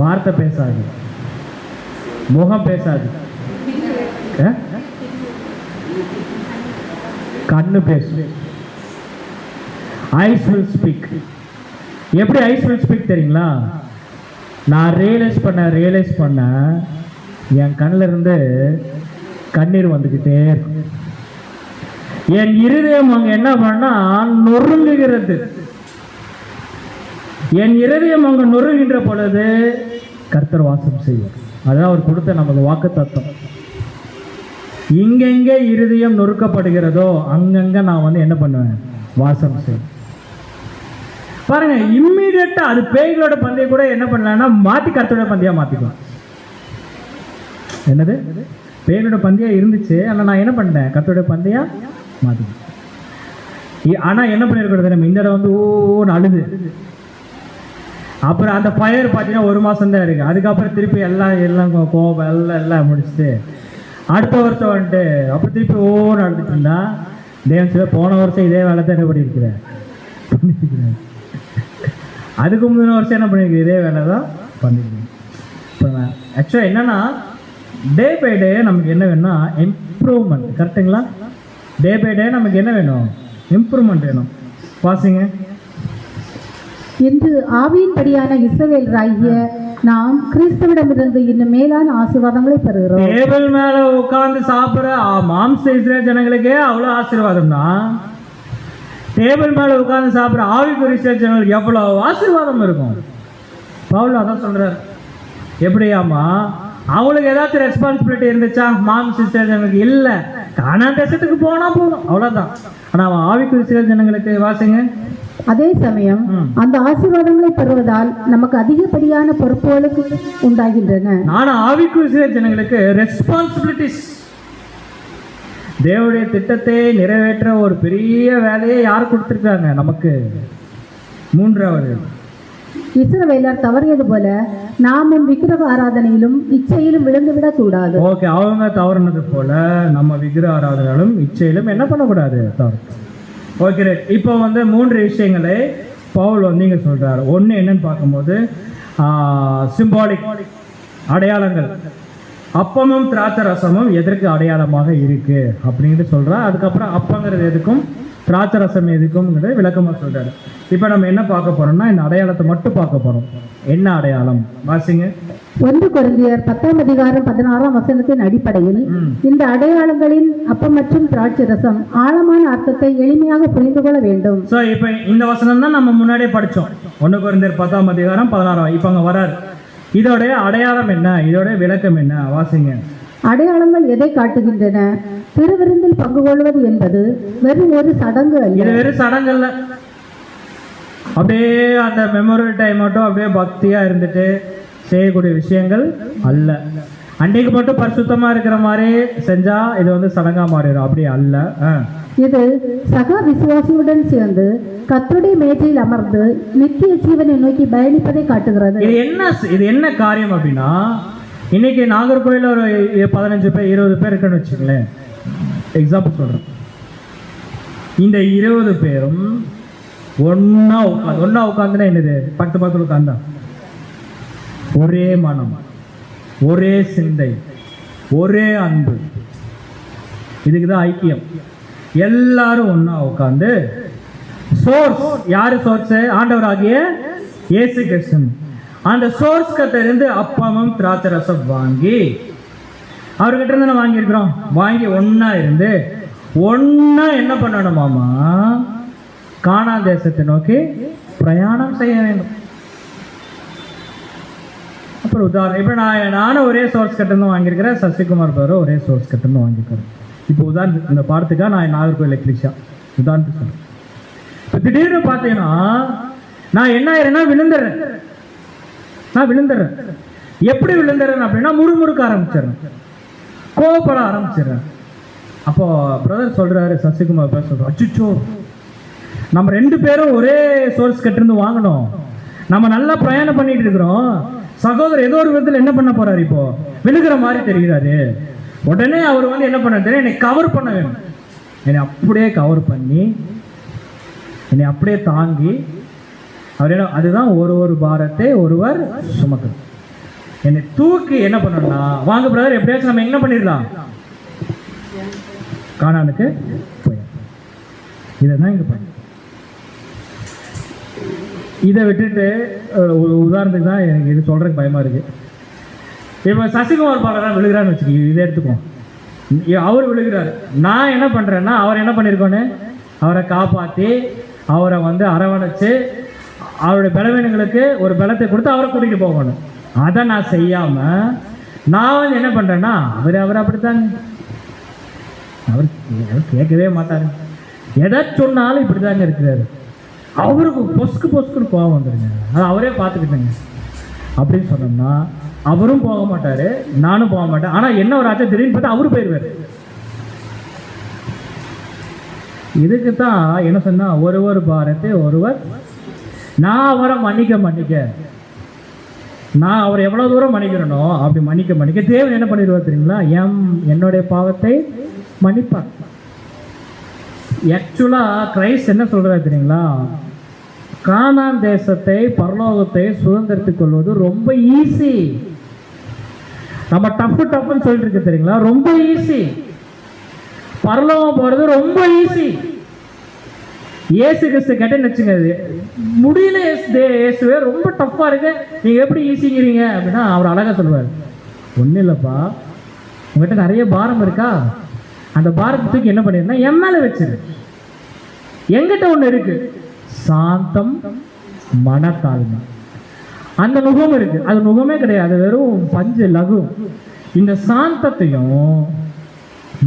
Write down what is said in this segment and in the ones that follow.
வார்த்தை பேசாது, முகம் பேசாது, கண்ணு பேசு. Eyes will speak. எப்படி ஐஸ் வில் ஸ்பீக் தெரியுங்களா? நான் ரியலைஸ் பண்ண என் கண்ணில் இருந்து கண்ணீர் வந்துக்கிட்டே இருக்கும். என் இருதயம் அங்கே என்ன பண்ணா நொறுங்குகிறது. என் இருதயம் அங்கே நொறுங்கின்ற பொழுது கர்த்தர் வாசம் செய்வார். அதான் அவர் கொடுத்த நமக்கு வாக்கு தத்துவம். இங்கெங்கே இருதயம் நொறுக்கப்படுகிறதோ அங்கங்க நான் என்ன பண்ணுவேன்? வாசம் செய்வேன். பாருங்க, இம்மிடியட்டா அது பேய்களோட பந்தயம் கூட என்ன பண்ணலாம்னா மாத்தி கர்த்தரோட பந்தயா மாத்திக்கலாம். என்னது? பேயோட பந்தயா இருந்துச்சு, ஆனால் நான் என்ன பண்ணேன்? கர்த்தரோட பந்தயா மாத்திக்கலாம். ஆனா என்ன பண்ணிருக்கிறது, நம்ம இந்த இடம் ஓன்னு அழுது, அப்புறம் அந்த ஃபயர் பார்த்தீங்கன்னா 1 மாசம் தான் இருக்கு. அதுக்கப்புறம் திருப்பி எல்லாம் கோபம் எல்லாம் முடிச்சுட்டு அடுத்த வருஷம் வந்துட்டு அப்புறம் திருப்பி ஓன்னு அழுதுட்டு இருந்தா தேவன் சொல்ல, போன வருஷம் இதே வேலை தான் என்ன பண்ணியிருக்கிறேன். அதுக்கு முந்தின வருஷம் என்ன பண்ணியிருக்கேன்? இதே வேலை தான் பண்ணியிருக்கேன். இப்போ ஆக்சுவலாக என்னன்னா, டே பை டே நமக்கு என்ன வேணும்னா இம்ப்ரூவ்மெண்ட். கரெக்டுங்களா? டே பை டே நமக்கு என்ன வேணும்? இம்ப்ரூவ்மெண்ட் வேணும். வாசிங்க. என்று ஆவியின்படியான இஸ்ரவேலராகிய நாம் கிறிஸ்துவிடமிருந்து இன்னும் மேலான ஆசீர்வாதங்களை பெறுகிறோம். டேபிள் மேல உட்கார்ந்து சாப்பிட்ற மாம்ச இஸ்ரவேல் ஜனங்களுக்கே அவ்வளோ ஆசீர்வாதம் தான். டேபிள் மேல உட்கார்ந்து சாப்பிட்ற ஆவிக்குரிய இஸ்ரவேல் ஜனங்களுக்கு எவ்வளவு ஆசீர்வாதம் இருக்கும். பவுல் அதான் சொல்றாரு. எப்படியாமா அவங்களுக்கு ஏதாச்சும் ரெஸ்பான்சிபிலிட்டி இருந்துச்சா? மாம்ச இஸ்ரவேல் ஜனங்களுக்கு இல்லை. கானான் தேசத்துக்கு போனா போதும், அவ்வளவுதான். ஆனா அவன் ஆவிக்குரிய இஸ்ரவேல் ஜனங்களுக்கு வாசிங்க. அதே சமயம் அந்த ஆசீர்வாதங்களை பெறுவதால் நமக்கு அதிகப்படியான பொறுப்புகளுக்கு உண்டாகின்றன. நான் ஆவிக்குரிய ஜனங்களுக்கு ரெஸ்பான்சிபிலிட்டிஸ், தேவனுடைய திட்டத்தை நிறைவேற்ற ஒரு பெரிய வேலையை யார் கொடுத்திருக்காங்க நமக்கு? 3வது, இஸ்ரவேலர் தவறியது போல நாமும் விக்கிரக ஆராதனையிலும் இச்சையிலும் விழுந்துவிடக் கூடாது. ஓகே, அவங்க தவறுனது போல நம்ம விக்கிரக ஆராதனையிலும் இச்சையிலும் என்ன பண்ணக்கூடாது? தவறு. ஓகே, இப்போ 3 விஷயங்களை பவுல் இங்கே சொல்கிறார். ஒன்று என்னன்னு பார்க்கும்போது சிம்பாலிக், அடையாளங்கள். அப்பமும் திராட்சை ரசமும் எதற்கு அடையாளமாக இருக்கு அப்படின்ட்டு சொல்கிறா. அதுக்கப்புறம் அப்பங்கிறது எதுக்கும் திராட்சை ரசம் எதுக்கும்ங்கிறத விளக்கமாக சொல்கிறாரு. இப்போ நம்ம என்ன பார்க்க போகிறோம்னா இந்த அடையாளத்தை மட்டும் பார்க்க போகிறோம். என்ன அடையாளம்? வாசிங்க. 1 கொரிந்தியர் 10ஆம் அதிகாரம் 16ஆம் வசனத்தின் அடிப்படையில் இந்த அடையாளங்களின் அப்பம் மற்றும் திராட்சை ரசம் ஆழமான அர்த்தத்தை எளிமையாக புரிந்து கொள்ள வேண்டும். ஸோ இப்போ இந்த வசனம் தான் நம்ம முன்னாடியே படித்தோம். 1 கொரிந்தியர் 10ஆம் அதிகாரம் 16. இப்போ அங்கே வராரு. இதோடைய அடையாளம் என்ன? இதோடைய விளக்கம் என்ன? வாசிங்க. அடையாளங்கள் எதை காட்டுகின்றன? திருவிருந்தில் பங்கு கொள்வது என்பது வெறும் ஒரு சடங்கு அல்ல. இது வெறும் சடங்கு அல்ல. அப்படியே அந்த மெமோரியல் டைம் மட்டும் அப்படியே பக்தியா இருந்துட்டு செய்யக்கூடிய விஷயங்கள் அல்ல. அன்றைக்கு மட்டும் பரிசுத்தமா இருக்கிற மாதிரி செஞ்சா இது சடங்கா மாறிடும். அப்படி அல்ல. இது சக விசுவாசியுடன் சேர்ந்து கர்த்தருடைய மேஜையில் அமர்ந்து நித்திய ஜீவனை நோக்கி பயணிப்பதை காட்டுகிறது. இது என்ன காரியம் அப்படின்னா, இன்னைக்கு நாகர்கோயில ஒரு 15 பேர் 20 பேர் இருக்குன்னு வச்சுங்களேன். எக்ஸாம்பிள் சொல்றேன். இந்த 20 பேரும் ஒன்னா உட்காந்துன்னா என்னது? 10 உட்காந்தா ஒரே மனம், ஒரே சிந்தை, ஒரே அன்பு. இதுக்குதான் ஐக்கியம். எல்லாரும் ஒன்னா உட்காந்து சோர்ஸ், யாரு சோர்ஸ்? ஆண்டவர் ஆகிய இயேசு கிறிஸ்து. அந்த சோர்ஸ் கிட்ட இருந்து அப்பமும் திராட்சை ரசம் வாங்கி அவர்கிட்ட இருந்து நம்ம வாங்கியிருக்கிறோம். வாங்கி ஒன்னா இருந்து ஒன்னா என்ன பண்ணணுமாமா? கானான் தேசத்தை நோக்கி பிரயாணம் செய்ய வேண்டும். அப்புறம் உதாரணம், இப்போ நானும் ஒரே சோர்ஸ் கட்டிருந்து வாங்கியிருக்கிறேன். சசிகுமார் பேரும் ஒரே சோர்ஸ் கட்டிருந்து வாங்கியிருக்கிறேன். இப்போ உதாரணத்துக்கு இந்த பாடத்துக்காக நான் நாகர்கோவில் எலக்ட்ரிஷா உதாரணத்துக்கு சொல்றேன். இப்போ திடீர்னு பார்த்தீங்கன்னா நான் என்ன ஆயிரேன்னா விழுந்துடுறேன். எப்படி விழுந்துடுறேன் அப்படின்னா முறுமுறுக்க ஆரம்பிச்சிடுறேன், கோவப்பட ஆரம்பிச்சிடுறேன். அப்போ பிரதர் சொல்றாரு, சசிகுமார் பேர் சொல்றோம், அச்சுச்சோ நம்ம 2 பேரும் ஒரே சோர்ஸ் கட்டிருந்து வாங்கணும், நம்ம நல்லா பிரயாணம் பண்ணிட்டு இருக்கிறோம், சகோதரர் ஏதோ ஒரு விதத்தில் என்ன பண்ண போறாரு? இப்போ விழுகிற மாதிரி தெரிகிறாரு. உடனே அவர் என்ன பண்ண தெரியும்? என்னை கவர் பண்ண வேணும். என்னை அப்படியே கவர் பண்ணி என்னை அப்படியே தாங்கி அவர் என்ன, அதுதான் ஒரு பாரத்தை ஒருவர் சுமக்கணும். என்னை தூக்கி என்ன பண்ணணும்னா, வாங்க பிரதர் எப்படியாச்சும் நம்ம என்ன பண்ணிடலாம், கானானுக்கு போய். இதைதான் இங்க பண்ண. இதை விட்டுட்டு உதாரணத்துக்கு தான் எனக்கு இது சொல்றதுக்கு பயமா இருக்கு. இப்போ சசிகுமார் பாலரான் விழுகிறான்னு வச்சுக்கோங்க, இதை எடுத்துக்குவோம். அவர் விழுகிறாரு, நான் என்ன பண்றேன்னா அவர் என்ன பண்ணியிருக்கோன்னு அவரை காப்பாற்றி அவரை வந்து அரவணைச்சு அவருடைய பலவீனங்களுக்கு ஒரு பலத்தை கொடுத்து அவரை கூட்டிகிட்டு போகணும். அதை நான் செய்யாம நான் வந்து என்ன பண்றேன்னா அவர் அப்படித்தாங்க, அவர் கேட்கவே மாட்டாரு, எதை சொன்னாலும் இப்படிதாங்க இருக்கிறாரு. அவருக்கு பொஸ்குன்னு கோபம் வந்துருங்க, அதை அவரே பார்த்துக்கிட்டேங்க அப்படின்னு சொன்னோம்னா அவரும் போக மாட்டாரு, நானும் போக மாட்டேன். ஆனா என்ன ஒரு ஆச்சா திடீர்னு பார்த்தா அவரு போயிடுவாரு. இதுக்கு தான் என்ன சொன்னா, ஒருவர் பாரத்தை ஒருவர், நான் அவரை மன்னிக்க நான் அவரை எவ்வளவு தூரம் மன்னிக்கிறனோ அப்படி மன்னிக்க தேவன் என்ன பண்ணிடுவார் தெரியுங்களா, என்னுடைய பாவத்தை மன்னிப்பார். ஆக்சுவலா கிரைஸ்ட் என்ன சொல்றாரு தெரியுங்களா, கானான் தேசத்தை பரலோகத்தை சுதந்திரத்துக் கொள்வது ரொம்ப ஈஸி. நம்ம டஃப்னு சொல்லிட்டு இருக்கு தெரியுங்களா, ரொம்ப ஈஸி. பரலோகம் போறது ரொம்ப ஈஸி. இயேசு கிறிஸ்து கேட்டேன்னு வச்சுங்க, முடியல இயேசுவே, ரொம்ப டஃப்பா இருக்கு, நீங்க எப்படி ஈஸிங்கிறீங்க அப்படின்னா அவர் அழகா சொல்லுவார், ஒன்றும் இல்லைப்பா, உங்ககிட்ட நிறைய பாரம் இருக்கா, அந்த பாரத்துக்கு என்ன பண்ணிருந்தா என் மேல வச்சிரு. எங்கிட்ட ஒண்ணு இருக்கு, சாந்தம் மனத்தாழ்மை. அந்த நுகம் இருக்கு, அது நுகமே கிடையாது, வெறும் பஞ்சு லகு. இந்த சாந்தத்தையும்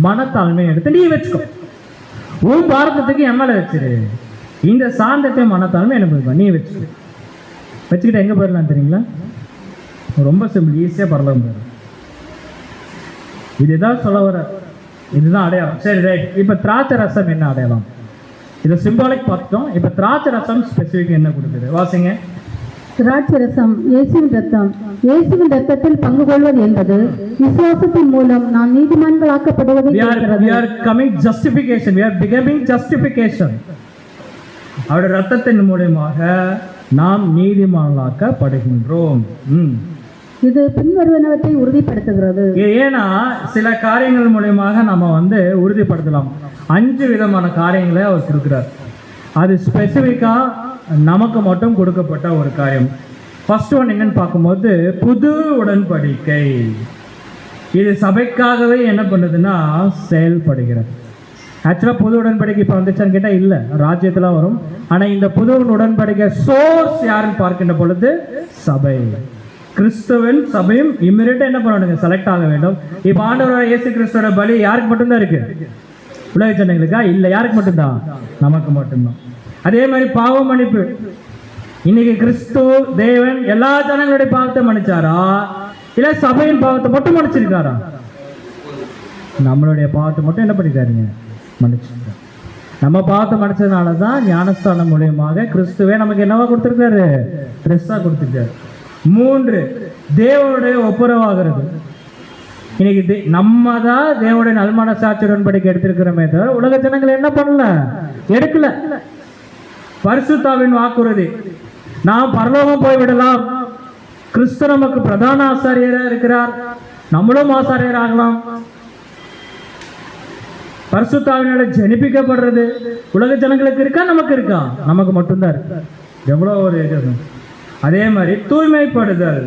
மனத்தாழ்மையும் எடுத்து நீ வச்சுக்கோ, உன் பாரதத்துக்கு என் மேல வச்சிரு. இந்த சாந்தத்தையும் மனத்தாழ்மை என்ன நீ வச்சுக்கிட்ட எங்க போயிடலாம் தெரியுங்களா, ரொம்ப சிம்பிள், ஈஸியா பரலாம் போயிடும். இதுதான் சொல்ல வர, இதுதான் அடையாளம். சரி ரைட். இப்ப திராட்சை ரசம் என்ன அடையாளம், இதை சிம்பாலிக் பார்த்தோம். இப்ப திராட்சை ரசம் ஸ்பெசிபிக் என்ன கொடுக்குது, வாசிங்க. திராட்சை ரசம் இயேசுவின் ரத்தம். இயேசுவின் ரத்தத்தில் பங்கு கொள்வது என்பது விசுவாசத்தின் மூலம் நாம் நீதிமான்களாக்கப்படுவதை we are coming justification, we are becoming justification. அவருடைய ரத்தத்தின் மூலமாக நாம் நீதிமான்களாக்கப்படுகின்றோம். இது பின்வருவனவற்றை உறுதிப்படுத்துகிறது. ஏன்னா சில காரியங்கள் மூலமாக நம்ம வந்து உறுதிப்படுத்தலாம். 5 விதமான காரியங்களை அவர் கொடுக்கிறார். அது ஸ்பெசிஃபிக்கா நமக்கு மட்டும் கொடுக்கப்பட்ட ஒரு காரியம். ஃபர்ஸ்ட் ஒன் என்னன்னு பார்க்கும்போது புது உடன்படிக்கை. இது சபைக்காகவே என்ன பண்ணுதுன்னா செயல்படுகிறது. ஆக்சுவலாக புது உடன்படிக்கை இப்போ வந்துச்சான்னு கேட்டால் இல்லை, ராஜ்யத்தில் வரும். ஆனால் இந்த புது உடன்படிக்கை சோர்ஸ் யாருன்னு பார்க்கின்ற பொழுது சபை, கிறிஸ்துவின் சபையும் இம்மிடியேட்டாக என்ன பண்ணணுங்க, செலக்ட் ஆக வேண்டும். இப்போ ஆண்டவர் இயேசு கிறிஸ்துவோட பலி யாருக்கு மட்டும்தான் இருக்கு, உலக ஜனங்களுக்கா? இல்லை, யாருக்கு மட்டும்தான், நமக்கு மட்டும்தான். அதே மாதிரி பாவ மன்னிப்பு. இன்னைக்கு கிறிஸ்து தேவன் எல்லா ஜனங்களுடைய பாவத்தை மன்னிச்சாரா, இல்ல சபையின் பாவத்தை மட்டும் மன்னிச்சிருக்காரா? நம்மளுடைய பாவத்தை மட்டும் என்ன பண்ணிருக்காருங்க, மன்னிச்சிருக்காரு. நம்ம பாவத்தை மன்னிச்சதுனாலதான் ஞானஸ்தானம் மூலியமாக கிறிஸ்துவே நமக்கு என்னவா கொடுத்திருக்காரு, ட்ரெஸ்ஸா கொடுத்திருக்காரு. 3 தேவனுடைய ஒப்புரவாகிறது. இன்னைக்கு நம்ம தான் தேவனுடைய நல்மன சாட்சி உடன்படிக்கை எடுத்திருக்கிறோமே தவிர உலக ஜனங்கள் என்ன பண்ணல, எடுக்கல. பரிசுத்தாவின் வாக்குறுதி, நாம் பரலோகம் போய்விடலாம், கிறிஸ்து நமக்கு பிரதான ஆசாரியரா இருக்கிறார், நம்மளும் ஆசாரியர் ஆகலாம். பரிசுத்தாவினால ஜனிப்பிக்கப்படுறது உலக ஜனங்களுக்கு இருக்கா, நமக்கு இருக்கா? நமக்கு மட்டும்தான் இருக்கு. எவ்வளவு ஒரு இது. அதே மாதிரி தூய்மைப்படுதல்.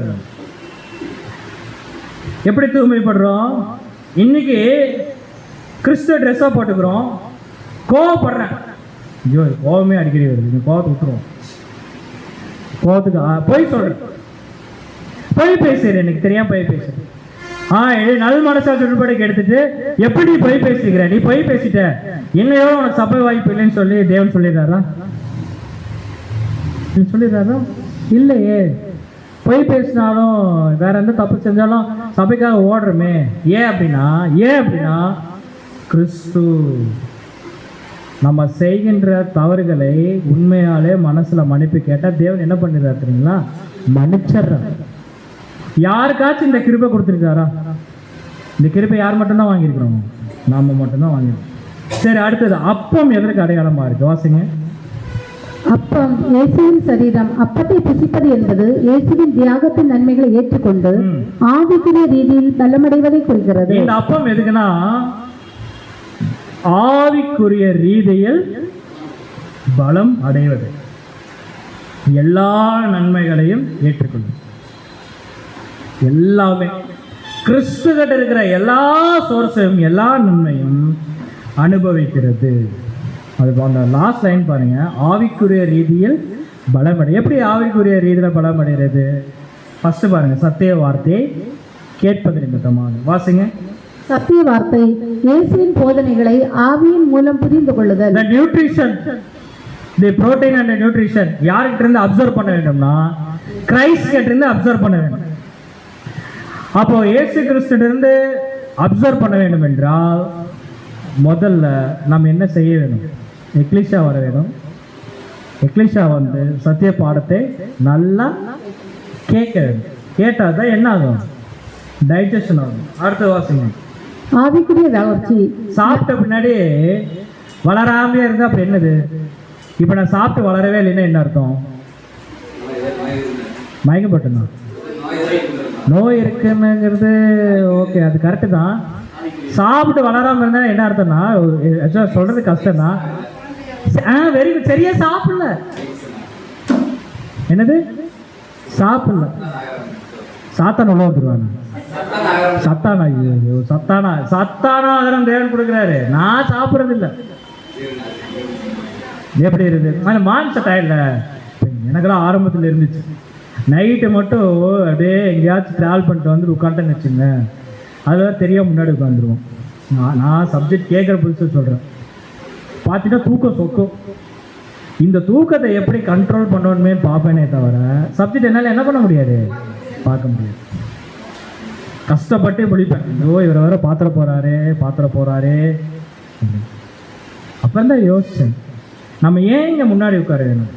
எப்படி தூய்மைப்படுறோம்? இன்னைக்கு கிறிஸ்துவ ட்ரெஸ்ஸா போட்டுக்கிறோம், கோவப்படுறேன், ஐயோ கோவமே அடிக்கடி வருது, இந்த கோவத்தை விட்டுருவோம். கோவத்துக்கு பொய் சொல்றேன், பொய் பேசுறேன், எனக்கு தெரியாம பொய் பேசுறேன். நல் மனசாட்சி உடன்படிக்கை எடுத்துட்டு எப்படி நீ பொய் பேசிக்கிற, நீ பொய் பேசிட்ட, என்னையோ உனக்கு சபை வாய்ப்பு இல்லைன்னு சொல்லி தேவன் சொல்லிடுறாரா? சொல்லிடுறாரா? இல்லையே. பொய் பேசினாலும் வேற எந்த தப்பு செஞ்சாலும் சபைக்காக ஓடுறோமே. ஏன் அப்படின்னா கிறிஸ்து நம்ம செய்கின்ற தவறுகளை உண்மையாலே மனசுல மன்னிப்பு கேட்டா தேவன் என்ன பண்ணிடுறாரு தெரியுங்களா, மன்னிச்சிடுறார். யாருக்காச்சும் இந்த கிருபை கொடுத்துருக்காரா? இந்த கிருபை யார் மட்டும்தான் வாங்கியிருக்கிறோம், நாம மட்டும்தான் வாங்கியிருக்கோம். சரி, அடுத்தது அப்பம் எதற்கு அடையாளமா இருக்கு, வாசிங்க. அப்பம் இயேசுவின் சரீரம். அப்பத்தை புசிப்பது என்பது இயேசுவின் தியாகத்தின் நன்மைகளை ஏற்றுக்கொண்டு ஆவிக்குரிய ரீதியில் பலமடைவதை குறிக்கிறது. இந்த அப்பம் எதுக்குன்னா ஆவிக்குரிய ரீதியில் பலம் அடைவது, எல்லா நன்மைகளையும் ஏற்றுக்கொள்ளும். எல்லாமே கிறிஸ்து கிட்ட இருக்கிற எல்லா சோர்ஸையும் எல்லா நன்மையும் அனுபவிக்கிறது. அது அந்த லாஸ்ட் லைன் பாருங்க, ஆவிக்குரிய ரீதியில் பலமடை. எப்படி ஆவிக்குரிய ரீதியில் பலமடைகிறது? ஃபர்ஸ்ட் பாருங்க, சத்திய வார்த்தையை கேட்பது நிமித்தமாக. வாசிங்க. சத்திய வார்த்தை இயேசுவின் போதனைகளை ஆவியின் மூலம் புரிந்து கொள்ளுதல். The nutrition, the protein and the nutrition யார்கிட்ட இருந்து அப்சர்வ் பண்ண வேண்டும்னா கிரைஸ்ட் கிட்ட இருந்து அப்சர்வ் பண்ண வேண்டும். அப்போ இயேசு கிறிஸ்துவிட்ட இருந்து அப்சர்வ் பண்ண வேண்டும் என்றால் முதல்ல நம்ம என்ன செய்ய வேணும்? எக்லிஷா வர வேணும். எக்லிஷா வந்து சத்திய பாடத்தை நல்லா கேட்க வேண்டும். கேட்டால் தான் என்ன ஆகும்? டைஜஷன் ஆகும். அடுத்த வாசிங்க. ஆவிக்குரிய வளர்ச்சி. சாப்பிட்ட பின்னாடி வளராமையே இருந்தால் அப்படி என்னது? இப்போ நான் சாப்பிட்டு வளரவே இல்லைன்னா என்ன அர்த்தம்? மயக்கப்பட்டுனா நோய் இருக்குன்னுங்கிறது ஓகே, அது கரெக்டு தான். சாப்பிட்டு வளராமல் இருந்தால் என்ன அர்த்தம்னா, சொல்றது கஷ்டம் தான். வெரி குட், சரியா சாப்பிடல. என்னது? சாப்பிடல. சாத்தான உள்ள வந்துருவாங்க. சத்தானா? ஐயோ, சத்தானா அதெல்லாம் தேவன் கொடுக்குறாரு. நான் சாப்பிட்றது இல்லை. எப்படி இருக்குது? ஆனால் மான்ச டயர்ல எனக்கெல்லாம் ஆரம்பத்தில் இருந்துச்சு. நைட்டு மட்டும் அப்படியே எங்கேயாச்சும் ட்ராவல் பண்ணிட்டு வந்துட்டு உட்காந்துன்னு வச்சுங்க, அதெல்லாம் தெரியாம முன்னாடி உட்காந்துருவோம். நான் சப்ஜெக்ட் கேட்குற புதுசு சொல்கிறேன். பார்த்தீங்கன்னா தூக்கம் சொக்கும். இந்த தூக்கத்தை எப்படி கண்ட்ரோல் பண்ணணுமே பார்ப்பேனே தவிர சப்ஜெக்ட் என்னால் என்ன பண்ண முடியாது, பார்க்க முடியாது. கஷ்டப்பட்டு முடிப்பேன். ஐயோ இவரை வேற பாத்திர போகிறாரே. அப்போ தான் யோசிச்சேன், நம்ம ஏன் இங்கே முன்னாடி உட்கார வேணும்?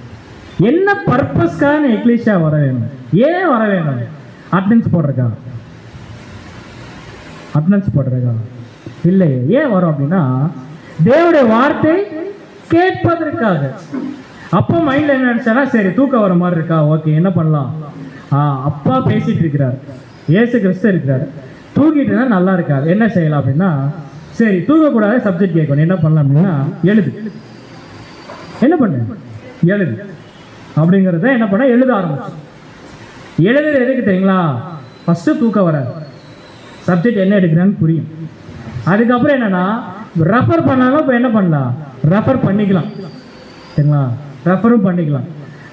என்ன பர்பஸ்க்கான எக்லிஷா வர வேணும்? ஏன் வர வேணும்? அட்டெண்டன்ஸ் போடுறதா இல்லையே. ஏன் வரும் அப்படின்னா தேவனுடைய வார்த்தை கேட்பதற்காக. அப்போ மைண்ட்ல என்ன நினைச்சானா, சரி தூக்கம் வர மாதிரி இருக்கா, ஓகே என்ன பண்ணலாம்? அப்பா பேசிட்டு இருக்கிறார், இயேசு கிறிஸ்து இருக்கிறார், தூக்கிட்டு இருந்தா நல்லா இருக்காது, என்ன செய்யலாம் அப்படின்னா, சரி தூக்கக்கூடாது, சப்ஜெக்ட் கேட்கணும், என்ன பண்ணலாம் அப்படின்னா எழுது. என்ன பண்ணு? எழுது அப்படிங்கிறத என்ன பண்ண, எழுத ஆரம்பிச்சு. எழுதுறது எதுக்கு தெரியுங்களா? ஃபர்ஸ்ட் தூக்கம் வர சப்ஜெக்ட் என்ன எடுக்கிறான்னு புரியும். அதுக்கப்புறம் என்னன்னா ரெஃபர் பண்ணாலும் இப்போ என்ன பண்ணலாம், ரெஃபர் பண்ணிக்கலாம். சரிங்களா? ரெஃபரும் பண்ணிக்கலாம்.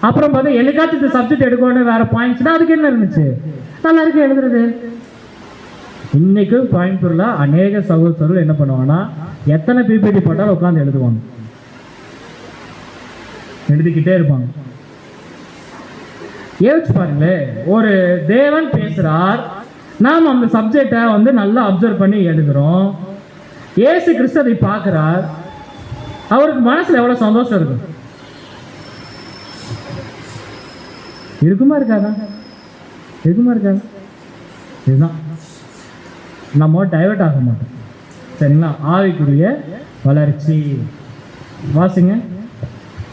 அப்புறம் பார்த்தா எனக்காச்சும் இந்த சப்ஜெக்ட் எடுக்கணும் வேற பாயிண்ட்ஸ்னா அதுக்கு என்ன இருந்துச்சு, நல்லா இருக்கு எழுதுறது. இன்னைக்கு கோயம்புத்தூர்ல அநேக சகோதரர்கள் என்ன பண்ணுவாங்கன்னா, எத்தனை பிபிடி போட்டாலும் உட்காந்து எழுதுவாங்க, எழுதிக்கிட்டே இருப்பாங்க. யோசிச்சு பாருங்களேன், ஒரு தேவன் பேசுறார், நாம் அந்த சப்ஜெக்டை வந்து நல்லா அப்சர்வ் பண்ணி எழுதுறோம். இயேசு கிறிஸ்து அதை பார்க்கிறார், அவருக்கு மனசுல எவ்வளவு சந்தோஷம் இருக்கும்? இருக்குமா இருக்காதா? இதுதான் நம்ம டைவர்ட் ஆக மாட்டோம். சரிங்களா? ஆவிக்குரிய வளர்ச்சி. வாசிங்க.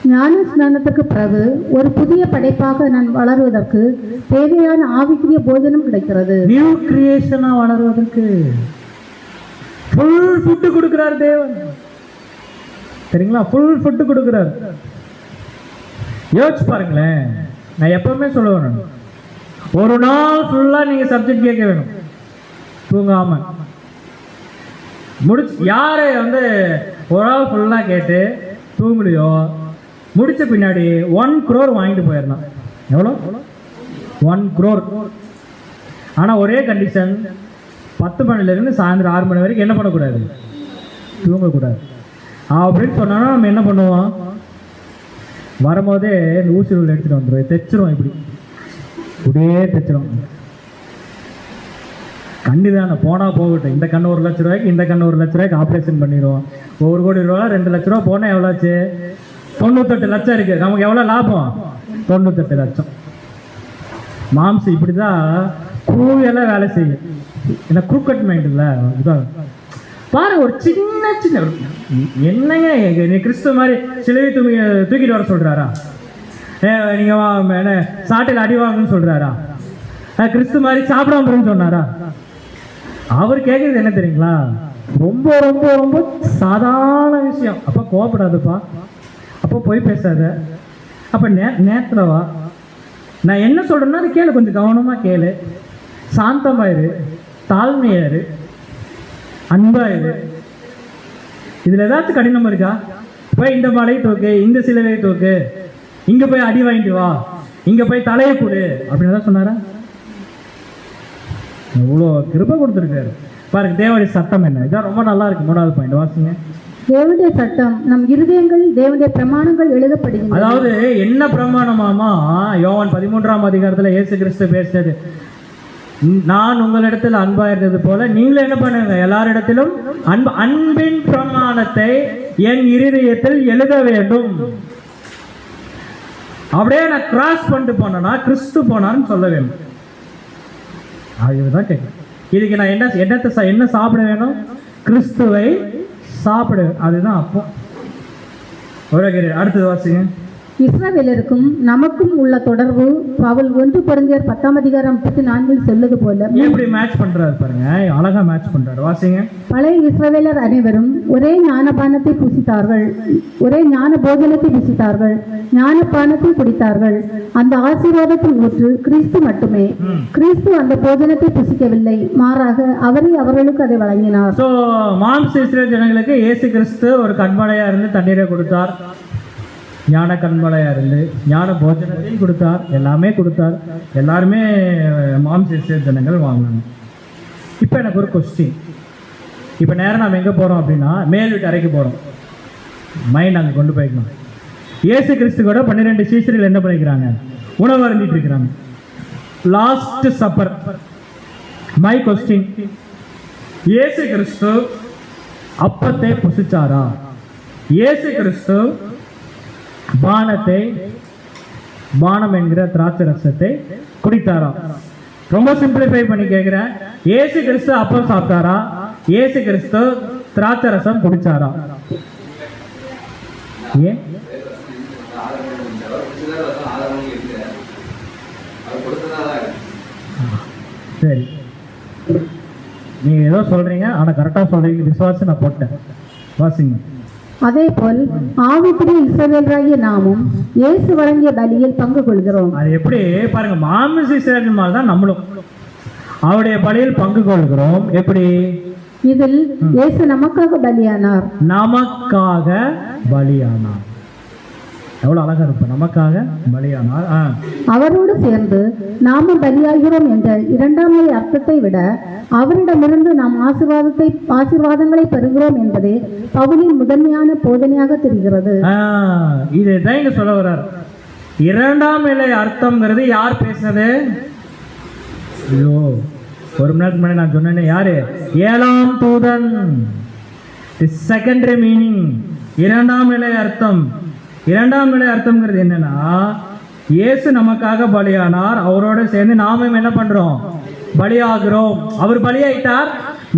ஞான ஸ்நானத்துக்கு பிறகு ஒரு புதிய படைப்பாக நான் வளருவதற்கு தேவையான ஆவிக்குரிய போஜனம் கிடைக்கிறது. நியூ கிரியேஷனா வளருவதற்கு ஃபுல் ஃபுட் கொடுக்கிறார் தேவன். சரிங்களா? ஃபுல் ஃபுட் கொடுக்கிறார். யோசிச்சு பாருங்களேன். நான் எப்பவுமே சொல்லுவேன், ஒரு நாள் ஃபுல்லா நீங்க சப்ஜெக்ட் கேட்க வேணும் தூங்காம. யாரு வந்து ஒரு நாள் ஃபுல்லா கேட்டு தூங்கலையோ, முடிச்ச பின்னாடி 1 crore வாங்கிட்டு போயிடலாம். எவ்வளோ? 1 crore. ஆனால் ஒரே கண்டிஷன், 10 மணிலேருந்து சாயந்தரம் 6 மணி வரைக்கும் என்ன பண்ணக்கூடாது, தூங்கக்கூடாது அப்படின்னு சொன்னோன்னா நம்ம என்ன பண்ணுவோம், வரும்போதே இந்த ஊசி நூல் எடுத்துகிட்டு வந்துடுவோம், தைச்சிரும். இப்படியே தைச்சிரும். கண்ணு தானே போனால் போகட்டும், இந்த கண்ணு 1 லட்ச ரூபாய்க்கு, இந்த கண்ணு 1 லட்ச ரூபாய்க்கு ஆப்ரேஷன் பண்ணிடுவோம். 1 கோடி ரூபா 2 லட்ச ரூபா போனால் எவ்வளோச்சு? 98 லட்சம் இருக்கு. நமக்கு எவ்வளோ லாபம்? 98 லட்சம். மாம்சம் இப்படிதான் கூவியெல்லாம் வேலை செய்யும். ஏன்னா குரூக்கட் மைண்ட் இல்லை. இதுதான் பாரு, ஒரு சின்ன என்னங்க கிறிஸ்துவ மாதிரி சிலுவை தூக்கிட்டு வர சொல்றாரா? நீங்கள் என்ன சாட்டையில் அடி வாங்கன்னு சொல்கிறாரா? கிறிஸ்து மாதிரி சாப்பிடாமன்னு சொன்னாரா? அவர் கேட்குறது என்ன தெரியுங்களா? ரொம்ப ரொம்ப ரொம்ப சாதாரண விஷயம். அப்போ கோவப்படாதுப்பா, அப்போ போய் பேசாத, அப்போ நேரத்தில் வா, நான் என்ன சொல்கிறேன்னா அது கேளு, கொஞ்சம் கவனமாக கேளு, சாந்தமாயிரு, தாழ்மையாரு, அன்பாயிரு. இதில் ஏதாச்சும் கடினம் இருக்கா? போய் இந்த மலையை தூக்கு, இந்த சிலுவையை தூக்கு, இங்கே போய் அடி வாங்கிட்டு வா, இங்கே போய் தலையை கொடு அப்படின்னு தான் சொன்னாரா? இவ்வளோ கிருபை கொடுத்துருக்காரு பாருங்க. தேவனுடைய சட்டம் என்ன? இதான் ரொம்ப நல்லா இருக்கு. 3வது பாயிண்ட் வாசிங்க. தேவனுடைய சட்டம் நம் இருதயங்களில் தேவனுடைய பிரமாணங்கள் எழுதப்படுகின்றன. அதாவது என்ன பிரமாணமாமா? யோவான் 13ஆம் அதிகாரத்தில் இயேசு கிறிஸ்து பேசினது, நான் உங்களிடத்தில் அன்பா இருந்தது போல நீங்களும் என்ன பண்ணுங்க, எல்லாரிடத்திலும் அன்பின் பிரமாணத்தை என் இருதயத்தில் எழுத வேண்டும். அப்படியே நான் கிராஸ் பண்ணிட்டு போனா கிறிஸ்து போனான்னு சொல்ல வேண்டும். அதுதான் கேட்க. இதுக்கு நான் என்ன சாப்பிட வேணும்? கிறிஸ்துவை சாப்பிட. அதுதான் அப்போ. அடுத்தது வாசிங்க. இஸ்ரவேலருக்கும் நமக்கும் உள்ள தொடர்பு பவுல் 1 கொரிந்தியர் 10ஆம் அதிகாரம் 34 சொல்லுது போல எப்படி மேட்ச் பண்றாரு பாருங்க, அழகா மேட்ச் பண்றாரு. வாசிங்க. பழைய இஸ்ரவேலர் அனைவரும் ஒரே ஞானபானத்தை புசித்தார்கள், ஒரே ஞான போஜனத்தை புசித்தார்கள், ஞானபானத்தை குடித்தார்கள். அந்த ஆசீர்வாதத்தின் ஊற்று கிறிஸ்து மட்டுமே. கிறிஸ்து அந்த போஜனத்தை புசிக்கவில்லை, மாறாக அவரே அவர்களுக்கு அதை வழங்கினார். சோ மாம்ச இஸ்ரவேல் ஜனங்களுக்கு இயேசு கிறிஸ்து ஒரு கண்மலையா இருந்து தண்ணீரை கொடுத்தார், ஞான கண்மலையா இருந்து ஞான போஜனத்தையும் கொடுத்தார், எல்லாமே கொடுத்தார். எல்லாருமே மாம்ச இஸ்ரவேல் ஜனங்கள் வாங்கினாங்க. இப்போ எனக்கு ஒரு கொஸ்டின். இப்போ நேரம் நாம் எங்கே போகிறோம் அப்படின்னா மேல் வீட்டு அறைக்கு போகிறோம். மைண்ட் அங்கே கொண்டு போய்க்கணும். இயேசு கிறிஸ்து கூட 12 சீசர்கள் என்ன பண்ணிக்கிறாங்க? உணவு அருந்திட்டு இருக்கிறாங்க. Last supper. மை கொஸ்டின், இயேசு கிறிஸ்து அப்பத்தை புசிச்சாரா? இயேசு கிறிஸ்து பானம் என்கிற திராட்சை ரசத்தை குடித்தாரா? ரொம்ப சிம்பிளிஃபை பண்ணி கேட்கிறேன். இயேசு கிறிஸ்து அப்பம் சாப்பிட்டாரா? இயேசு கிறிஸ்து திராட்சை ரசம் குடிச்சாரா? ஏன்? சரி, நீங்க ஏதோ சொல்றீங்க, ஆனா கரெக்டா சொல்றீங்க. விசுவாசம் நான் போட்டேன். வாசிங்க. அதேபோல் ஆவிக்குரிய இஸ்ரவேலராகிய நாமும் இயேசு வழங்கிய பலியில் பங்கு கொள்கிறோம். அது எப்படி பாருங்க, மாமிச இஸ்ரவேல் மாதிரி தான் நம்மளும் அவருடைய பலியில் பங்கு கொள்கிறோம். எப்படி? இதில் இயேசு நமக்காக பலியானார். நமக்காக பலியானார். எவ்வளவு அழகா இருப்ப, நமக்காக பலியானார். அவரோடு சேர்ந்து நாம பலியாகிறோம் என்ற 2ஆம் நிலை அர்த்தத்தை விட அவரிடமிருந்து நாம் ஆசீர்வாதங்களை பெறுகிறோம் என்பதே பவுலின் முதன்மையான போதனையாக தெரிகிறது. இதுதான் இங்க சொல்ல வர்றார். 2ஆம் நிலை அர்த்தம்ங்கிறது யார் பேசினது? ஐயோ, ஒரு மணி நேரத்துக்கு முன்னாடி நான் சொன்னேனே, யாரு? 7ஆம் தூதன். செகண்டரி மீனிங் 2ஆம் நிலை அர்த்தம். 2ஆம் நிலை அர்த்தம்ங்கிறது என்னன்னா, இயேசு நமக்காக பலியானார், அவரோட சேர்ந்து நாமும் என்ன பண்றோம்? பலியாகிறோம். அவர் பலியாயிட்டார்,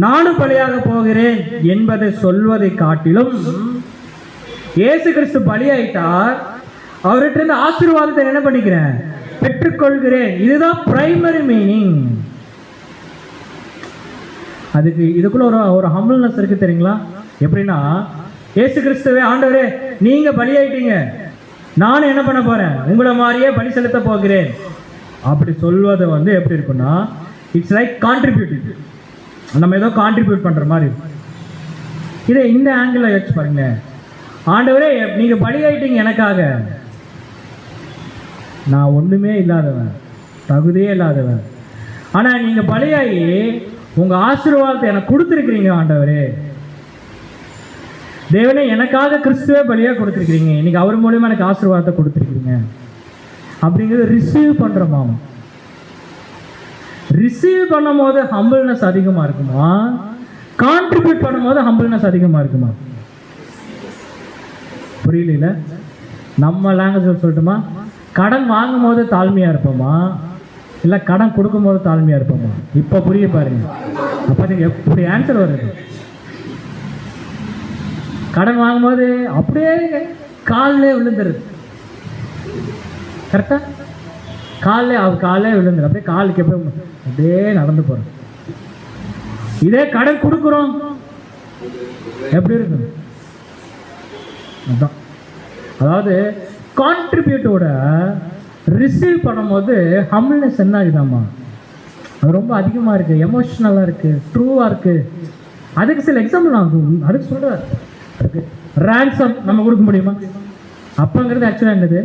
நானும் பலியாக போகிறேன் என்பதை சொல்வதை காட்டிலும், இயேசு கிறிஸ்து பலியாயிட்டார், அவர்கிட்ட இருந்து ஆசீர்வாதத்தை என்ன பண்ணிக்கிறேன்? பெற்றுக்கொள்கிறேன். இதுதான் பிரைமரி மீனிங். அதுக்கு இதுக்குள்ள ஒரு ஹம்பிள்னஸ் இருக்கு தெரியுங்களா? எப்படின்னா, இயேசு கிறிஸ்துவே, ஆண்டவரே நீங்க பலியாயிட்டீங்க, நானும் என்ன பண்ண போறேன்? உங்களை மாதிரியே பலி செலுத்த போகிறேன் அப்படி சொல்வது எப்படி இருக்குன்னா, இட்ஸ் லைக் கான்ட்ரிபியூட்டிவ். நம்ம ஏதோ கான்ட்ரிபியூட் பண்ற மாதிரி இருக்கும். இதை இந்த ஆங்கிள் வச்சு பாருங்க. ஆண்டவரே நீங்க பலியாயிட்டீங்க எனக்காக, நான் ஒண்ணுமே இல்லாதவன், தகுதியே இல்லாதவன், ஆனா நீங்க பலியாகி உங்க ஆசீர்வாதத்தை எனக்கு கொடுத்துருக்கிறீங்க. ஆண்டவரே தேவனே, எனக்காக கிறிஸ்துவே பலியா கொடுத்துருக்கிறீங்க, இன்னைக்கு அவர் மூலியமா எனக்கு ஆசீர்வாதத்தை கொடுத்துருக்கீங்க அப்படிங்கிறது ரிசீவ் பண்றோமா? ரிசீவ் பண்ணும் போது ஹம்பிள்னஸ் அதிகமா இருக்குமா? கான்ட்ரிபியூட் பண்ணும் போது ஹம்பிள்னஸ் அதிகமா இருக்குமா? புரியல? நம்ம லாங்குவேஜ் சொல்லட்டுமா? கடன் வாங்கும் போது தாழ்மையா இருப்போமா, இல்ல கடன் கொடுக்கும் போது தாழ்மையா இருப்போமா? இப்ப புரிய பாருங்க. அப்ப நீங்க எப்படி ஆன்சர் வருது? கடன் வாங்கும்போது அப்படியே காலிலே விழுந்துருது. கரெக்டா? காலைல விழுந்துடும், அப்படியே காலுக்கு அப்படியே நடந்து போறோம். இதே கடன் கொடுக்குறோம் எப்படி இருக்கும்? அதான், அதாவது கான்ட்ரிபியூட்டோட ரிசீவ் பண்ணும்போது ஹம்பிள்னஸ் என்ன ஆகுதாம்மா, அது ரொம்ப அதிகமாக இருக்குது, எமோஷ்னலாக இருக்குது, ட்ரூவாக இருக்குது. அதுக்கு சில எக்ஸாம்பிள் நான் அதுக்கு சொல்கிறார். ரேன்சம் நம்ம கொடுக்க முடியுமா? அப்பங்கிறது ஆக்சுவலாக என்னது?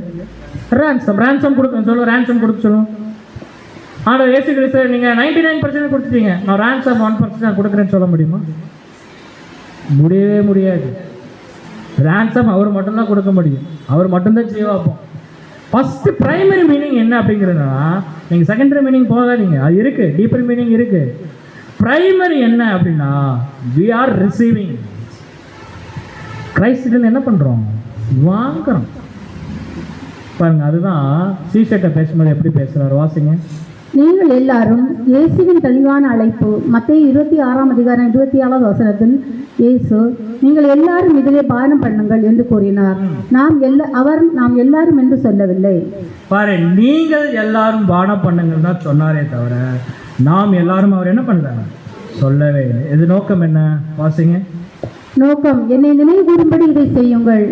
ரேன்சம் கொடுக்க சொல்லுவோம், ரேன்சம் கொடுக்க சொல்லுவோம். ஆனால் ஏசு கிறிஸ்து நீங்கள் 99% கொடுத்துட்டீங்க, நான் ரேன்சம் 1% நான் கொடுக்குறேன்னு சொல்ல முடியுமா? முடியவே முடியாது. ரேன்சம் அவர் மட்டும்தான் கொடுக்க முடியும், அவர் மட்டும்தான் ஜீவாப்போம். ஃபஸ்ட்டு ப்ரைமரி மீனிங் என்ன அப்படிங்கிறதுனா, நீங்கள் செகண்டரி மீனிங் போகாதீங்க, அது இருக்குது, டீப்பர் மீனிங் இருக்குது. ப்ரைமரி என்ன அப்படின்னா, வி ஆர் ரிசீவிங். கிரைஸ்டில் என்ன பண்ணுறோம்? வாங்குறோம். பாருங்க, அதுதான் சீஷர்கிட்ட பேசும்போது எப்படி பேசுகிறார், வாசிங்க. நீங்கள் எல்லாரும் இயேசுவின் தெளிவான அழைப்பு, மத்தேயு 26:27 இயேசு, நீங்கள் எல்லாரும் இதிலே பானம் பண்ணுங்கள் என்று கூறினார். நாம் எல்லாரும் என்று சொல்லவில்லை. பாரு, நீங்கள் எல்லாரும் பானம் பண்ணுங்கள் தான் சொன்னாரே தவிர நாம் எல்லாரும் அவர் என்ன பண்ணல சொல்லவே இல்லை. இது நோக்கம் என்ன? வாசிங்க. நோக்கம், என்னை நினைவு கூறும்படி இதை செய்யுங்கள்.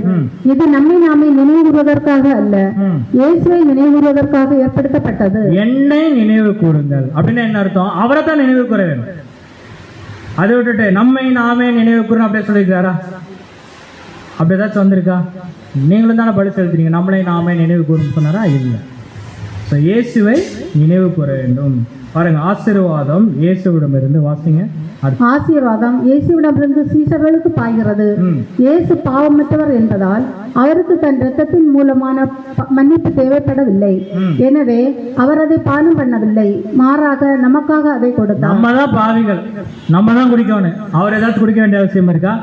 இது நம்மை நாமே நினைவு கூறுவதற்காக அல்ல, இயேசுவை நினைவு கூறுவதற்காக ஏற்படுத்தப்பட்டது. என்னை நினைவு கூறுங்கள் அப்படின்னா என்ன அர்த்தம்? அவரை தான் நினைவு கூற வேண்டும். அதை விட்டுட்டு நம்மை நாமே நினைவு கூறணும் அப்படியே சொல்லியிருக்காரா? அப்படி ஏதாச்சும் வந்திருக்கா? நீங்களும் தானே பலி செலுத்துறீங்க, நம்மளை நாமே நினைவு கூறுன்னு சொன்னாரா? இல்லை. ஸோ இயேசுவை நினைவு கூற வேண்டும். பாருங்க, ஆசீர்வாதம் இயேசுவிடமிருந்து, வாசிங்க. ஆசீர்வாதம் இயேசுவிடமிருந்து சீஷர்களுக்கு பாய்கிறது. இயேசு பாவமற்றவர் என்பதால் அவருக்கு தன் இரத்தத்தின் மூலமான மன்னிப்பு தேவைப்படவில்லை. எனவே அவர் அதை பானம் பண்ணவில்லை, மாறாக நமக்காக அதை கொடுத்தார். நம்ம தான் பாவிகள், நம்ம தான் குடிக்கணும். அவர் ஏதாவது குடிக்க வேண்டிய அவசியம் இருக்கா?